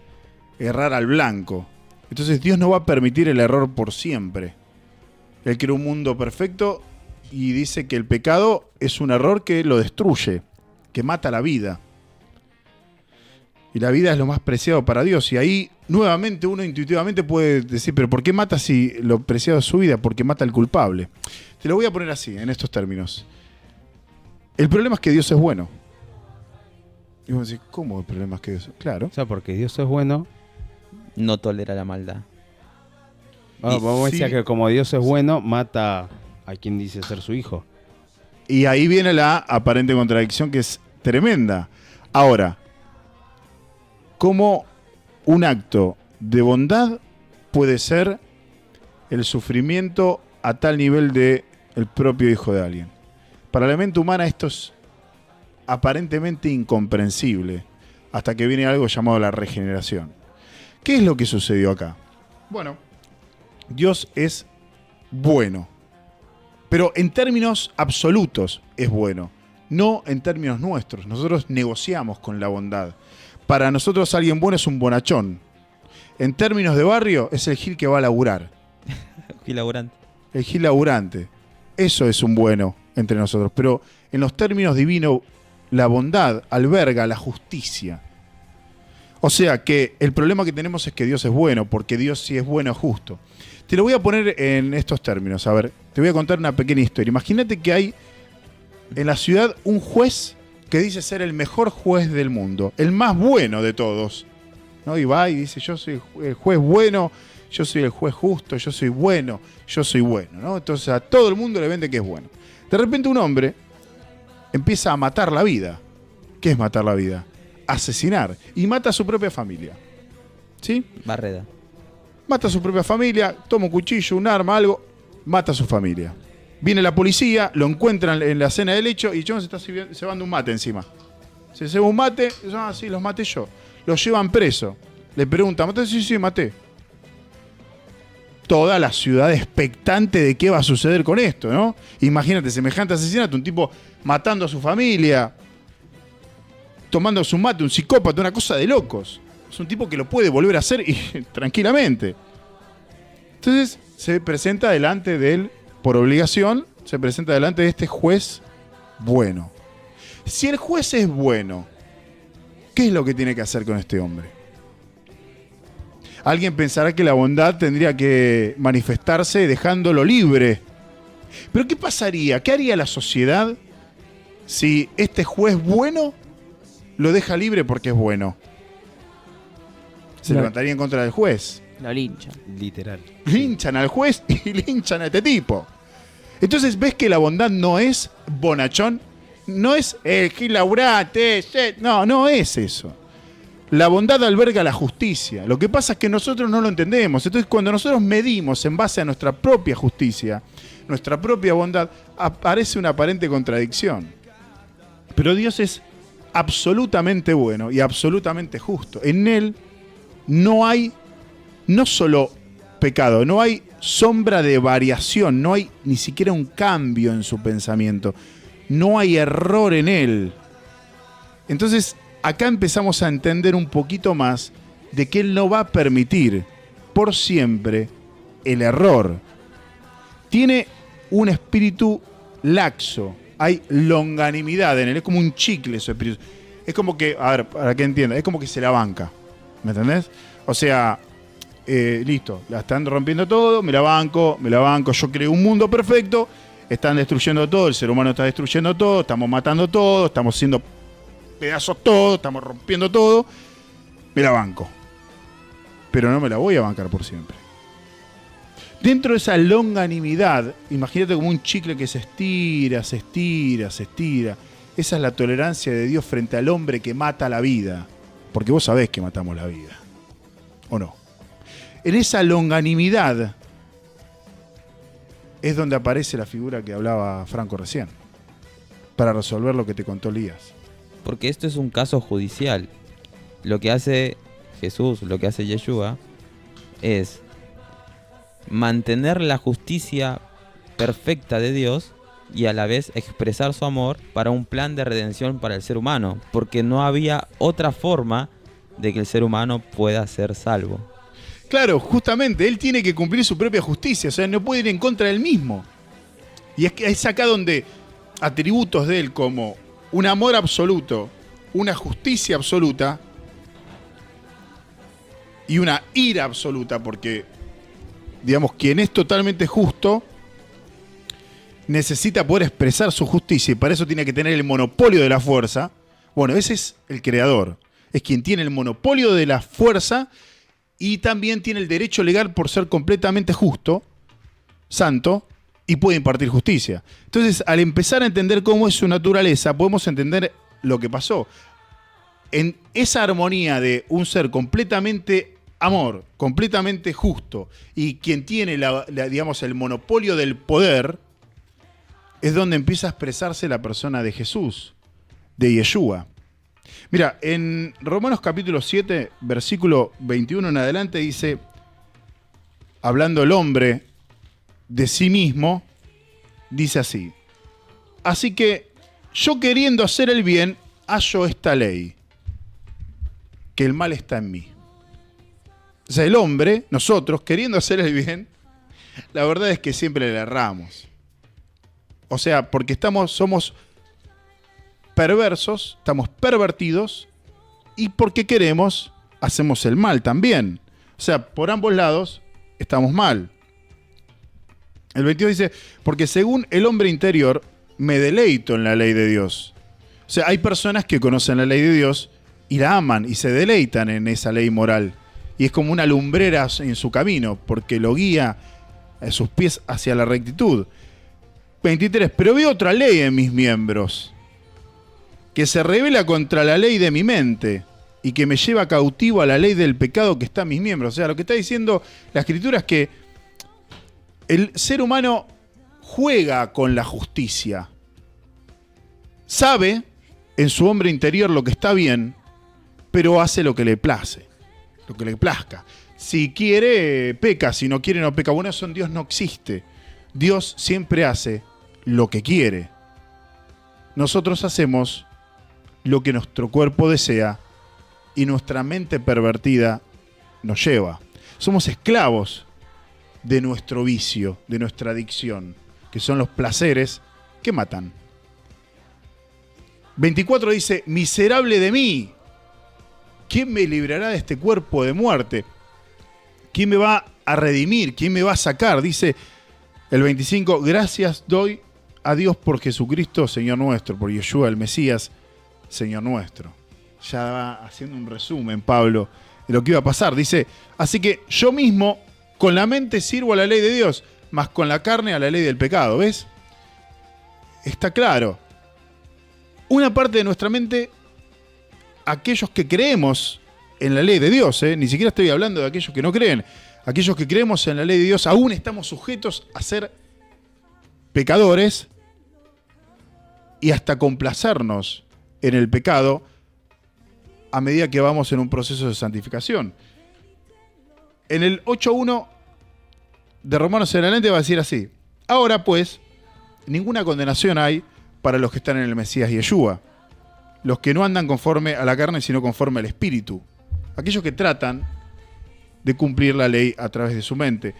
errar al blanco. Entonces Dios no va a permitir el error por siempre. Él creó un mundo perfecto y dice que el pecado es un error que lo destruye, que mata la vida. Y la vida es lo más preciado para Dios. Y ahí, nuevamente, uno intuitivamente puede decir, pero ¿por qué mata si lo preciado es su vida? Porque mata al culpable. Te lo voy a poner así, en estos términos. El problema es que Dios es bueno. Y vos decís, ¿cómo el problema es que Dios es? Claro. O sea, porque Dios es bueno. No tolera la maldad. Vamos a sí. decir que como Dios es bueno, mata a quien dice ser su hijo. Y ahí viene la aparente contradicción que es tremenda. Ahora, ¿cómo un acto de bondad puede ser el sufrimiento a tal nivel de el propio hijo de alguien? Para la mente humana esto es aparentemente incomprensible, hasta que viene algo llamado la regeneración. ¿Qué es lo que sucedió acá? Bueno, Dios es bueno, pero en términos absolutos es bueno, no en términos nuestros. Nosotros negociamos con la bondad. Para nosotros alguien bueno es un bonachón. En términos de barrio es el gil que va a laburar. Gil laburante. El gil laburante. Eso es un bueno entre nosotros. Pero en los términos divinos, la bondad alberga la justicia. O sea que el problema que tenemos es que Dios es bueno, porque Dios sí es bueno, es justo. Te lo voy a poner en estos términos. A ver, te voy a contar una pequeña historia. Imagínate que hay en la ciudad un juez que dice ser el mejor juez del mundo, el más bueno de todos, ¿no? Y va y dice, yo soy el juez bueno, yo soy el juez justo, yo soy bueno, ¿no? Entonces a todo el mundo le vende que es bueno. De repente un hombre empieza a matar la vida. ¿Qué es matar la vida? Asesinar. Y mata a su propia familia. ¿Sí? Barreda. Mata a su propia familia, toma un cuchillo, un arma, algo, mata a su familia. Viene la policía, lo encuentran en la escena del hecho y John se está cebando un mate encima. Se ceba un mate, sí, los maté yo. Lo llevan preso. Le preguntan, ¿mataste? Sí, maté. Toda la ciudad expectante de qué va a suceder con esto, ¿no? Imagínate, semejante asesinato, un tipo matando a su familia, tomando su mate, un psicópata, una cosa de locos. Es un tipo que lo puede volver a hacer y, tranquilamente. Entonces se presenta delante de él, por obligación, se presenta delante de este juez bueno. Si el juez es bueno, ¿qué es lo que tiene que hacer con este hombre? Alguien pensará que la bondad tendría que manifestarse dejándolo libre. Pero ¿qué pasaría? ¿Qué haría la sociedad si este juez bueno lo deja libre porque es bueno? Se levantaría en contra del juez. Lo linchan. Literal. Linchan al juez y linchan a este tipo. Entonces, ¿ves que la bondad no es bonachón? No es el gil laburante. No es eso. La bondad alberga la justicia. Lo que pasa es que nosotros no lo entendemos. Entonces, cuando nosotros medimos en base a nuestra propia justicia, nuestra propia bondad, aparece una aparente contradicción. Pero Dios es absolutamente bueno y absolutamente justo. En Él no hay, no solo pecado, no hay sombra de variación, no hay ni siquiera un cambio en su pensamiento, no hay error en Él. Entonces, acá empezamos a entender un poquito más de que Él no va a permitir por siempre el error. Tiene un espíritu laxo, hay longanimidad en Él, es como un chicle su espíritu. Es como que, a ver, para que entienda, es como que se la banca. ¿Me entendés? O sea, listo, la están rompiendo todo, me la banco, yo creo un mundo perfecto, están destruyendo todo, el ser humano está destruyendo todo, estamos matando todo, estamos haciendo pedazos todo, estamos rompiendo todo, me la banco. Pero no me la voy a bancar por siempre. Dentro de esa longanimidad, imagínate como un chicle que se estira. Esa es la tolerancia de Dios frente al hombre que mata la vida. Porque vos sabés que matamos la vida. ¿O no? En esa longanimidad es donde aparece la figura que hablaba Franco recién. Para resolver lo que te contó Elías. Porque esto es un caso judicial. Lo que hace Jesús, lo que hace Yeshua, es mantener la justicia perfecta de Dios y a la vez expresar su amor para un plan de redención para el ser humano, porque no había otra forma de que el ser humano pueda ser salvo. Claro, justamente, él tiene que cumplir su propia justicia, o sea, no puede ir en contra de él mismo. Y es acá donde atributos de él como un amor absoluto, una justicia absoluta y una ira absoluta, porque, digamos, quien es totalmente justo necesita poder expresar su justicia y para eso tiene que tener el monopolio de la fuerza. Bueno, ese es el creador. Es quien tiene el monopolio de la fuerza y también tiene el derecho legal por ser completamente justo, santo, y puede impartir justicia. Entonces, al empezar a entender cómo es su naturaleza, podemos entender lo que pasó. En esa armonía de un ser completamente amor, completamente justo, y quien tiene digamos, el monopolio del poder, es donde empieza a expresarse la persona de Jesús. de Yeshua. Mira, en Romanos capítulo 7, versículo 21 en adelante dice, hablando el hombre de sí mismo, dice así: así que yo queriendo hacer el bien, hallo esta ley, que el mal está en mí. O sea, el hombre, nosotros, queriendo hacer el bien, la verdad es que siempre le erramos. O sea, porque somos perversos, estamos pervertidos, y porque queremos, hacemos el mal también. O sea, por ambos lados estamos mal. El 22 dice, porque según el hombre interior, me deleito en la ley de Dios. O sea, hay personas que conocen la ley de Dios y la aman y se deleitan en esa ley moral. Y es como una lumbrera en su camino, porque lo guía a sus pies hacia la rectitud. 23, pero veo otra ley en mis miembros, que se revela contra la ley de mi mente y que me lleva cautivo a la ley del pecado que está en mis miembros. O sea, lo que está diciendo la Escritura es que el ser humano juega con la justicia. Sabe en su hombre interior lo que está bien, pero hace lo que le place, lo que le plazca. Si quiere, peca. Si no quiere, no peca. Bueno, eso en Dios no existe. Dios siempre hace lo que quiere. Nosotros hacemos lo que nuestro cuerpo desea y nuestra mente pervertida nos lleva. Somos esclavos de nuestro vicio, de nuestra adicción, que son los placeres que matan. 24 dice, miserable de mí, ¿quién me librará de este cuerpo de muerte? ¿Quién me va a redimir? ¿Quién me va a sacar? Dice el 25, gracias doy a Dios por Jesucristo, Señor nuestro, por Yeshua, el Mesías, Señor nuestro. Ya va haciendo un resumen, Pablo, de lo que iba a pasar. Dice, así que yo mismo con la mente sirvo a la ley de Dios, mas con la carne a la ley del pecado. ¿Ves? Está claro. Una parte de nuestra mente, aquellos que creemos en la ley de Dios, ni siquiera estoy hablando de aquellos que no creen, aquellos que creemos en la ley de Dios, aún estamos sujetos a ser pecadores y hasta complacernos en el pecado a medida que vamos en un proceso de santificación. En el 8.1 de Romanos en adelante va a decir así: ahora pues, ninguna condenación hay para los que están en el Mesías Yeshua, los que no andan conforme a la carne, sino conforme al Espíritu. Aquellos que tratan de cumplir la ley a través de su mente.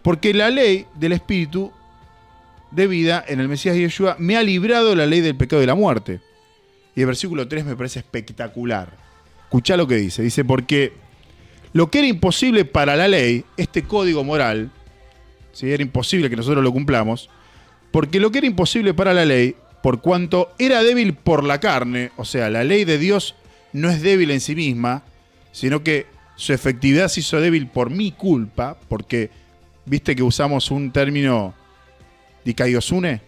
Porque la ley del Espíritu de vida en el Mesías Yeshua me ha librado de la ley del pecado y de la muerte. Y el versículo 3 me parece espectacular. Escuchá lo que dice. Dice, porque lo que era imposible para la ley, este código moral, ¿sí? Era imposible que nosotros lo cumplamos, porque lo que era imposible para la ley, por cuanto era débil por la carne, o sea, la ley de Dios no es débil en sí misma, sino que su efectividad se hizo débil por mi culpa, porque viste que usamos un término dikaiosune,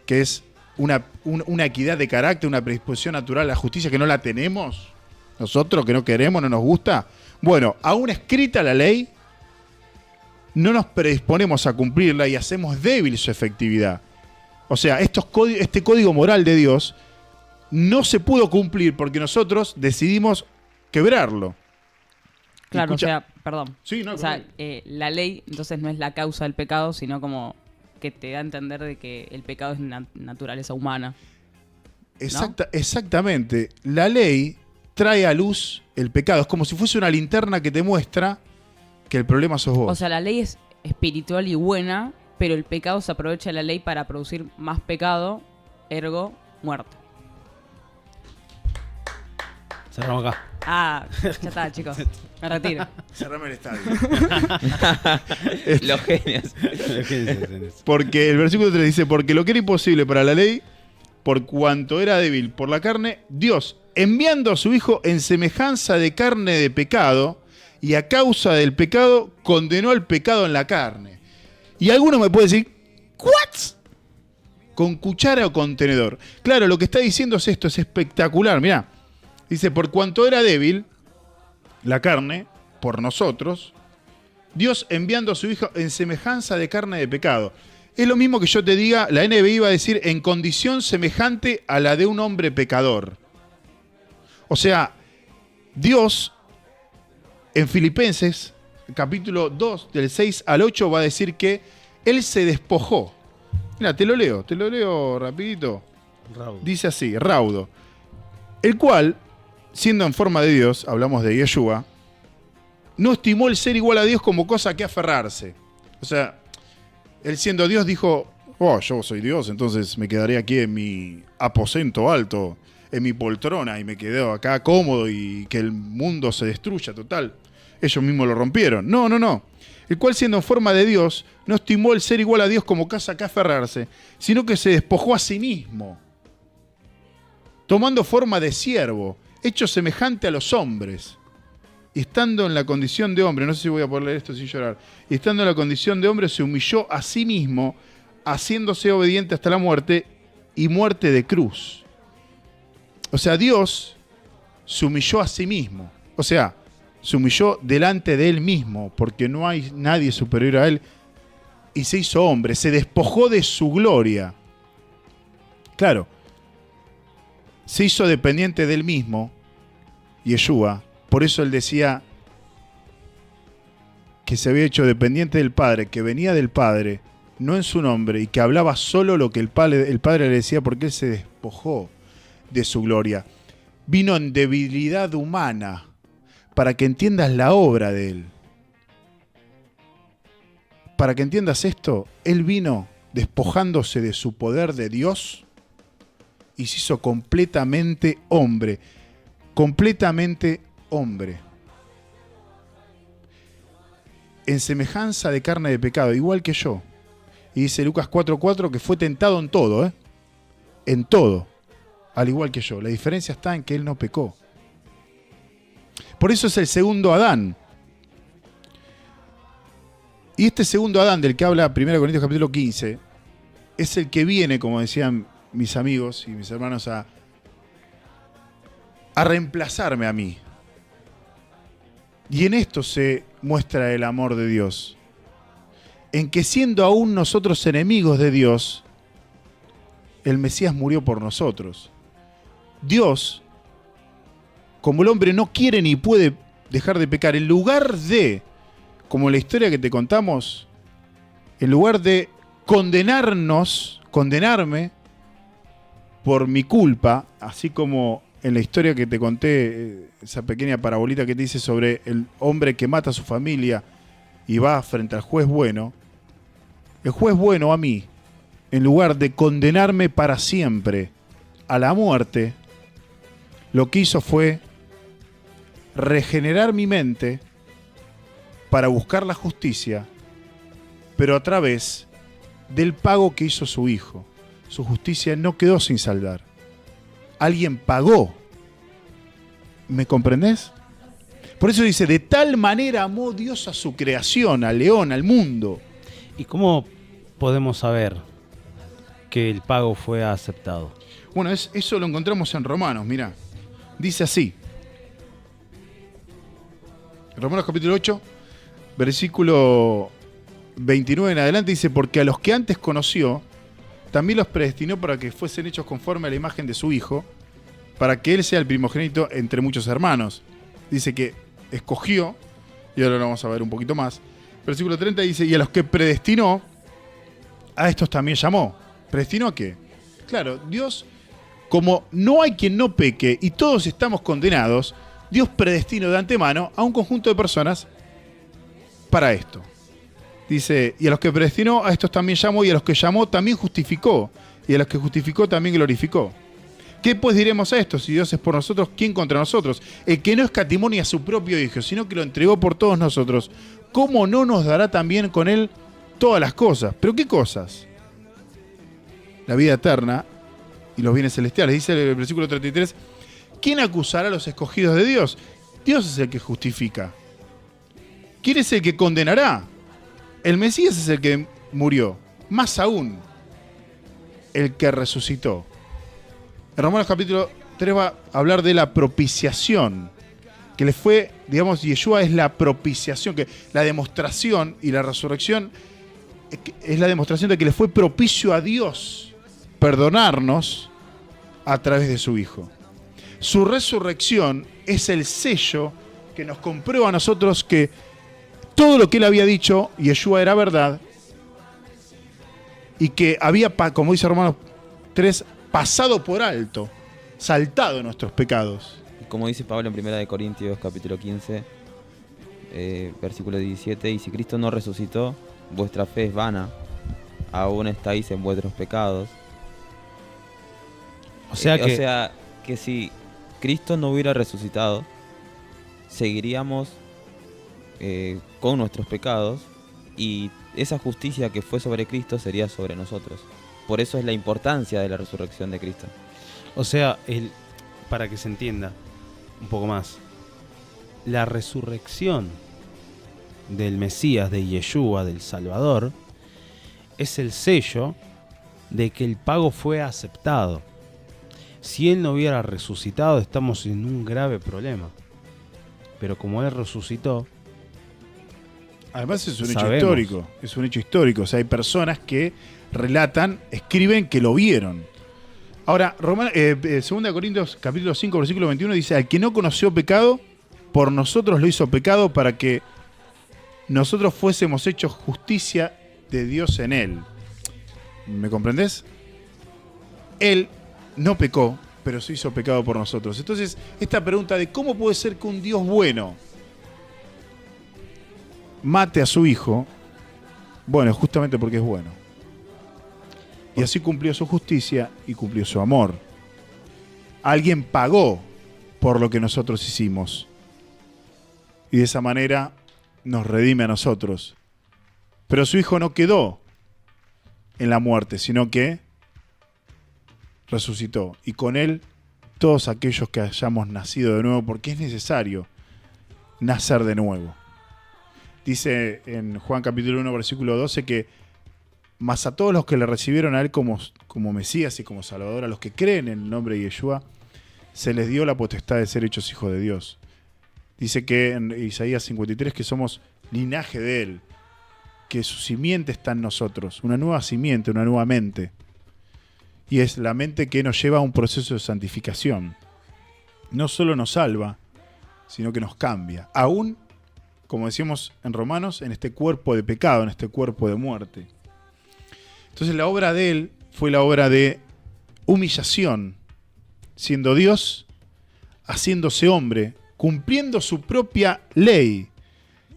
que es una equidad de carácter, una predisposición natural a la justicia que no la tenemos, nosotros que no queremos, no nos gusta. Bueno, aún escrita la ley, no nos predisponemos a cumplirla y hacemos débil su efectividad. O sea, este código moral de Dios no se pudo cumplir porque nosotros decidimos quebrarlo. Claro, o sea, perdón. Sí, no, o sea, la ley entonces no es la causa del pecado, sino como que te da a entender de que el pecado es naturaleza humana. Exactamente. La ley trae a luz el pecado. Es como si fuese una linterna que te muestra que el problema sos vos. O sea, la ley es espiritual y buena, pero el pecado se aprovecha de la ley para producir más pecado, ergo, muerte. Cerramos acá. Ah, ya está, chicos. Me retiro. Cerrame el estadio. Los genios. Porque el versículo 3 dice, porque lo que era imposible para la ley, por cuanto era débil por la carne, Dios, enviando a su Hijo en semejanza de carne de pecado, y a causa del pecado, condenó el pecado en la carne. Y alguno me puede decir, ¿what? ¿Con cuchara o con tenedor? Claro, lo que está diciendo es esto, es espectacular. Mirá, dice, por cuanto era débil la carne, por nosotros, Dios enviando a su Hijo en semejanza de carne de pecado. Es lo mismo que yo te diga, la NBI va a decir, en condición semejante a la de un hombre pecador. O sea, Dios, en Filipenses, capítulo 2, del 6 al 8, va a decir que Él se despojó. Mira, te lo leo rapidito. Raúl. Dice así, raudo. El cual, siendo en forma de Dios, hablamos de Yeshua, no estimó el ser igual a Dios como cosa que aferrarse. O sea, Él siendo Dios dijo, oh, yo soy Dios, entonces me quedaré aquí en mi aposento alto, en mi poltrona, y me quedo acá cómodo y que el mundo se destruya, total. Ellos mismos lo rompieron. No. El cual siendo en forma de Dios, no estimó el ser igual a Dios como cosa que aferrarse, sino que se despojó a sí mismo, tomando forma de siervo, hecho semejante a los hombres. Y estando en la condición de hombre, no sé si voy a poder leer esto sin llorar, y estando en la condición de hombre se humilló a sí mismo, haciéndose obediente hasta la muerte y muerte de cruz. O sea, Dios se humilló a sí mismo. O sea, se humilló delante de Él mismo, porque no hay nadie superior a Él, y se hizo hombre, se despojó de su gloria. Claro, se hizo dependiente de Él mismo, Yeshua. Por eso Él decía que se había hecho dependiente del Padre, que venía del Padre, no en su nombre, y que hablaba solo lo que el Padre le decía, porque Él se despojó de su gloria. Vino en debilidad humana, para que entiendas la obra de Él. Para que entiendas esto, Él vino despojándose de su poder de Dios y se hizo completamente hombre. Completamente hombre. En semejanza de carne de pecado, igual que yo. Y dice Lucas 4:4 que fue tentado en todo, ¿eh? En todo, al igual que yo. La diferencia está en que Él no pecó. Por eso es el segundo Adán. Y este segundo Adán del que habla 1 Corintios capítulo 15 es el que viene, como decían mis amigos y mis hermanos, a reemplazarme a mí. Y en esto se muestra el amor de Dios. En que siendo aún nosotros enemigos de Dios, el Mesías murió por nosotros. Dios, como el hombre no quiere ni puede dejar de pecar, en lugar de, como la historia que te contamos, en lugar de condenarme por mi culpa, así como en la historia que te conté, esa pequeña parabolita que te dice sobre el hombre que mata a su familia y va frente al juez bueno, el juez bueno a mí, en lugar de condenarme para siempre a la muerte, lo que hizo fue regenerar mi mente para buscar la justicia, pero a través del pago que hizo su hijo. Su justicia no quedó sin saldar. Alguien pagó. ¿Me comprendés? Por eso dice, de tal manera amó Dios a su creación, al león, al mundo. ¿Y cómo podemos saber que el pago fue aceptado? Bueno, eso lo encontramos en Romanos, mirá. Dice así. Romanos capítulo 8, versículo 29 en adelante, dice, porque a los que antes conoció, también los predestinó para que fuesen hechos conforme a la imagen de su Hijo, para que Él sea el primogénito entre muchos hermanos. Dice que escogió, y ahora lo vamos a ver un poquito más. Versículo 30 dice, y a los que predestinó, a estos también llamó. ¿Predestinó a qué? Claro, Dios, como no hay quien no peque y todos estamos condenados, Dios predestinó de antemano a un conjunto de personas para esto. Dice, y a los que predestinó, a estos también llamó, y a los que llamó también justificó, y a los que justificó también glorificó. ¿Qué pues diremos a esto? Si Dios es por nosotros, ¿quién contra nosotros? El que no escatimó ni a su propio Hijo, sino que lo entregó por todos nosotros, ¿cómo no nos dará también con Él todas las cosas? ¿Pero qué cosas? La vida eterna y los bienes celestiales. Dice el versículo 33, ¿quién acusará a los escogidos de Dios? Dios es el que justifica. ¿Quién es el que condenará? El Mesías es el que murió. Más aún, el que resucitó. En Romanos capítulo 3 va a hablar de la propiciación. Que le fue, digamos, Yeshua es la propiciación. Que la demostración y la resurrección es la demostración de que le fue propicio a Dios perdonarnos a través de su Hijo. Su resurrección es el sello que nos comprueba a nosotros que todo lo que él había dicho, Yeshua, era verdad, y que había, como dice Romanos 3, pasado por alto, saltado nuestros pecados. Como dice Pablo en 1 Corintios capítulo 15, versículo 17, y si Cristo no resucitó, vuestra fe es vana, aún estáis en vuestros pecados. O sea que si Cristo no hubiera resucitado, seguiríamos con nuestros pecados, y esa justicia que fue sobre Cristo sería sobre nosotros. Por eso es la importancia de la resurrección de Cristo. O sea, para que se entienda un poco más, la resurrección del Mesías, de Yeshua, del Salvador, es el sello de que el pago fue aceptado. Si él no hubiera resucitado, estamos en un grave problema. Pero como él resucitó, además es un hecho sabemos. histórico. Es un hecho histórico. O sea, hay personas que relatan, escriben que lo vieron. Ahora, 2 Corintios capítulo 5, versículo 21 dice: al que no conoció pecado, por nosotros lo hizo pecado para que nosotros fuésemos hechos justicia de Dios en él. ¿Me comprendés? Él no pecó, pero se hizo pecado por nosotros. Entonces, esta pregunta de cómo puede ser que un Dios bueno mate a su hijo, bueno, justamente porque es bueno. Y así cumplió su justicia y cumplió su amor. Alguien pagó por lo que nosotros hicimos. Y de esa manera nos redime a nosotros. Pero su hijo no quedó en la muerte, sino que resucitó. Y con él todos aquellos que hayamos nacido de nuevo, porque es necesario nacer de nuevo. Dice en Juan capítulo 1, versículo 12 que mas a todos los que le recibieron a él como Mesías y como Salvador, a los que creen en el nombre de Yeshua, se les dio la potestad de ser hechos hijos de Dios. Dice que en Isaías 53 que somos linaje de él, que su simiente está en nosotros, una nueva simiente, una nueva mente. Y es la mente que nos lleva a un proceso de santificación. No solo nos salva, sino que nos cambia. Aún, como decíamos en Romanos, en este cuerpo de pecado, en este cuerpo de muerte. Entonces la obra de él fue la obra de humillación, siendo Dios, haciéndose hombre, cumpliendo su propia ley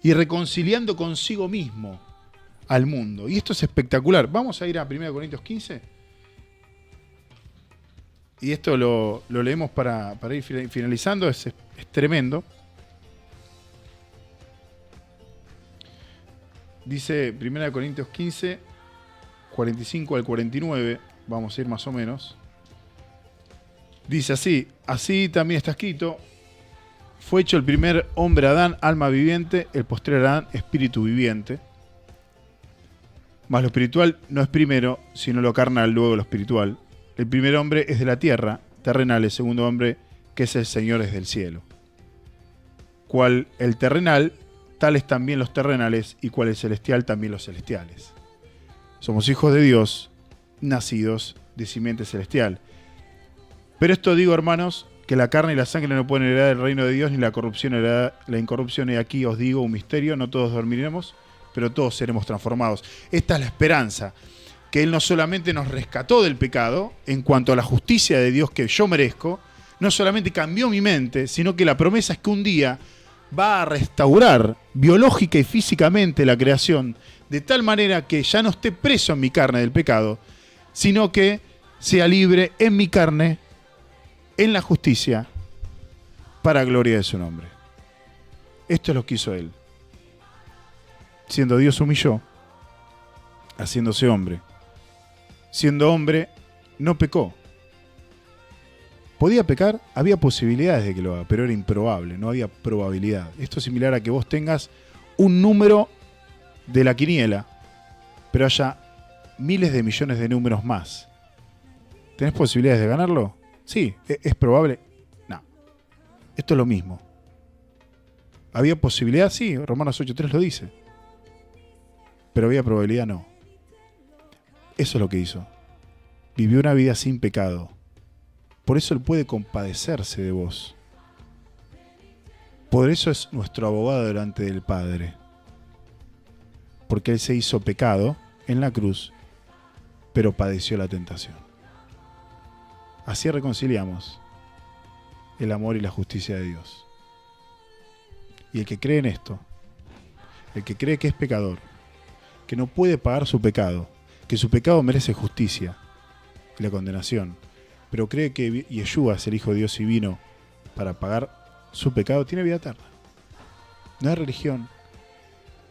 y reconciliando consigo mismo al mundo. Y esto es espectacular. Vamos a ir a 1 Corintios 15. Y esto lo leemos para ir finalizando. Es tremendo. Dice 1 Corintios 15... 45 al 49, vamos a ir más o menos. Dice así también está escrito: fue hecho el primer hombre Adán, alma viviente, el postrer Adán, espíritu viviente. Mas lo espiritual no es primero, sino lo carnal, luego lo espiritual. El primer hombre es de la tierra, terrenal; el segundo hombre, que es el Señor, es del cielo. Cual el terrenal, tales también los terrenales, y cual el celestial, también los celestiales. Somos hijos de Dios, nacidos de simiente celestial. Pero esto digo, hermanos, que la carne y la sangre no pueden heredar el reino de Dios, ni la corrupción heredar la incorrupción. Y aquí os digo un misterio: no todos dormiremos, pero todos seremos transformados. Esta es la esperanza, que Él no solamente nos rescató del pecado, en cuanto a la justicia de Dios que yo merezco, no solamente cambió mi mente, sino que la promesa es que un día va a restaurar biológica y físicamente la creación, de tal manera que ya no esté preso en mi carne del pecado, sino que sea libre en mi carne, en la justicia, para gloria de su nombre. Esto es lo que hizo Él. Siendo Dios, humilló, haciéndose hombre. Siendo hombre, no pecó. ¿Podía pecar? Había posibilidades de que lo haga, pero era improbable, no había probabilidad. Esto es similar a que vos tengas un número de la quiniela, pero haya miles de millones de números más. ¿Tenés posibilidades de ganarlo? Sí. ¿Es probable? No. Esto es lo mismo. ¿Había posibilidad? Sí, Romanos 8.3 lo dice. Pero había probabilidad, no. Eso es lo que hizo. Vivió una vida sin pecado. Por eso Él puede compadecerse de vos. Por eso es nuestro abogado delante del Padre. Porque Él se hizo pecado en la cruz, pero padeció la tentación. Así reconciliamos el amor y la justicia de Dios. Y el que cree en esto, el que cree que es pecador, que no puede pagar su pecado, que su pecado merece justicia y la condenación, pero cree que Yeshua es el Hijo de Dios y vino para pagar su pecado, tiene vida eterna. No hay religión,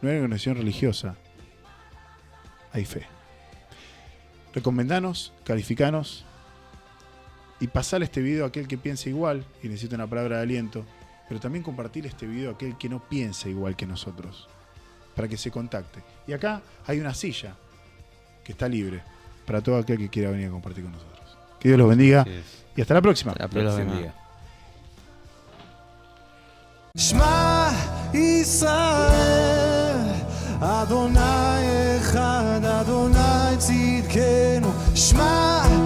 no hay organización religiosa, hay fe. Recomendanos, calificanos y pasar este video a aquel que piense igual y necesita una palabra de aliento, pero también compartir este video a aquel que no piense igual que nosotros, para que se contacte. Y acá hay una silla que está libre para todo aquel que quiera venir a compartir con nosotros. Que Dios los bendiga y hasta la próxima. La Dios los próxima. bendiga. שמע ישראל, אדוני אחד, אדוני צדקנו. שמע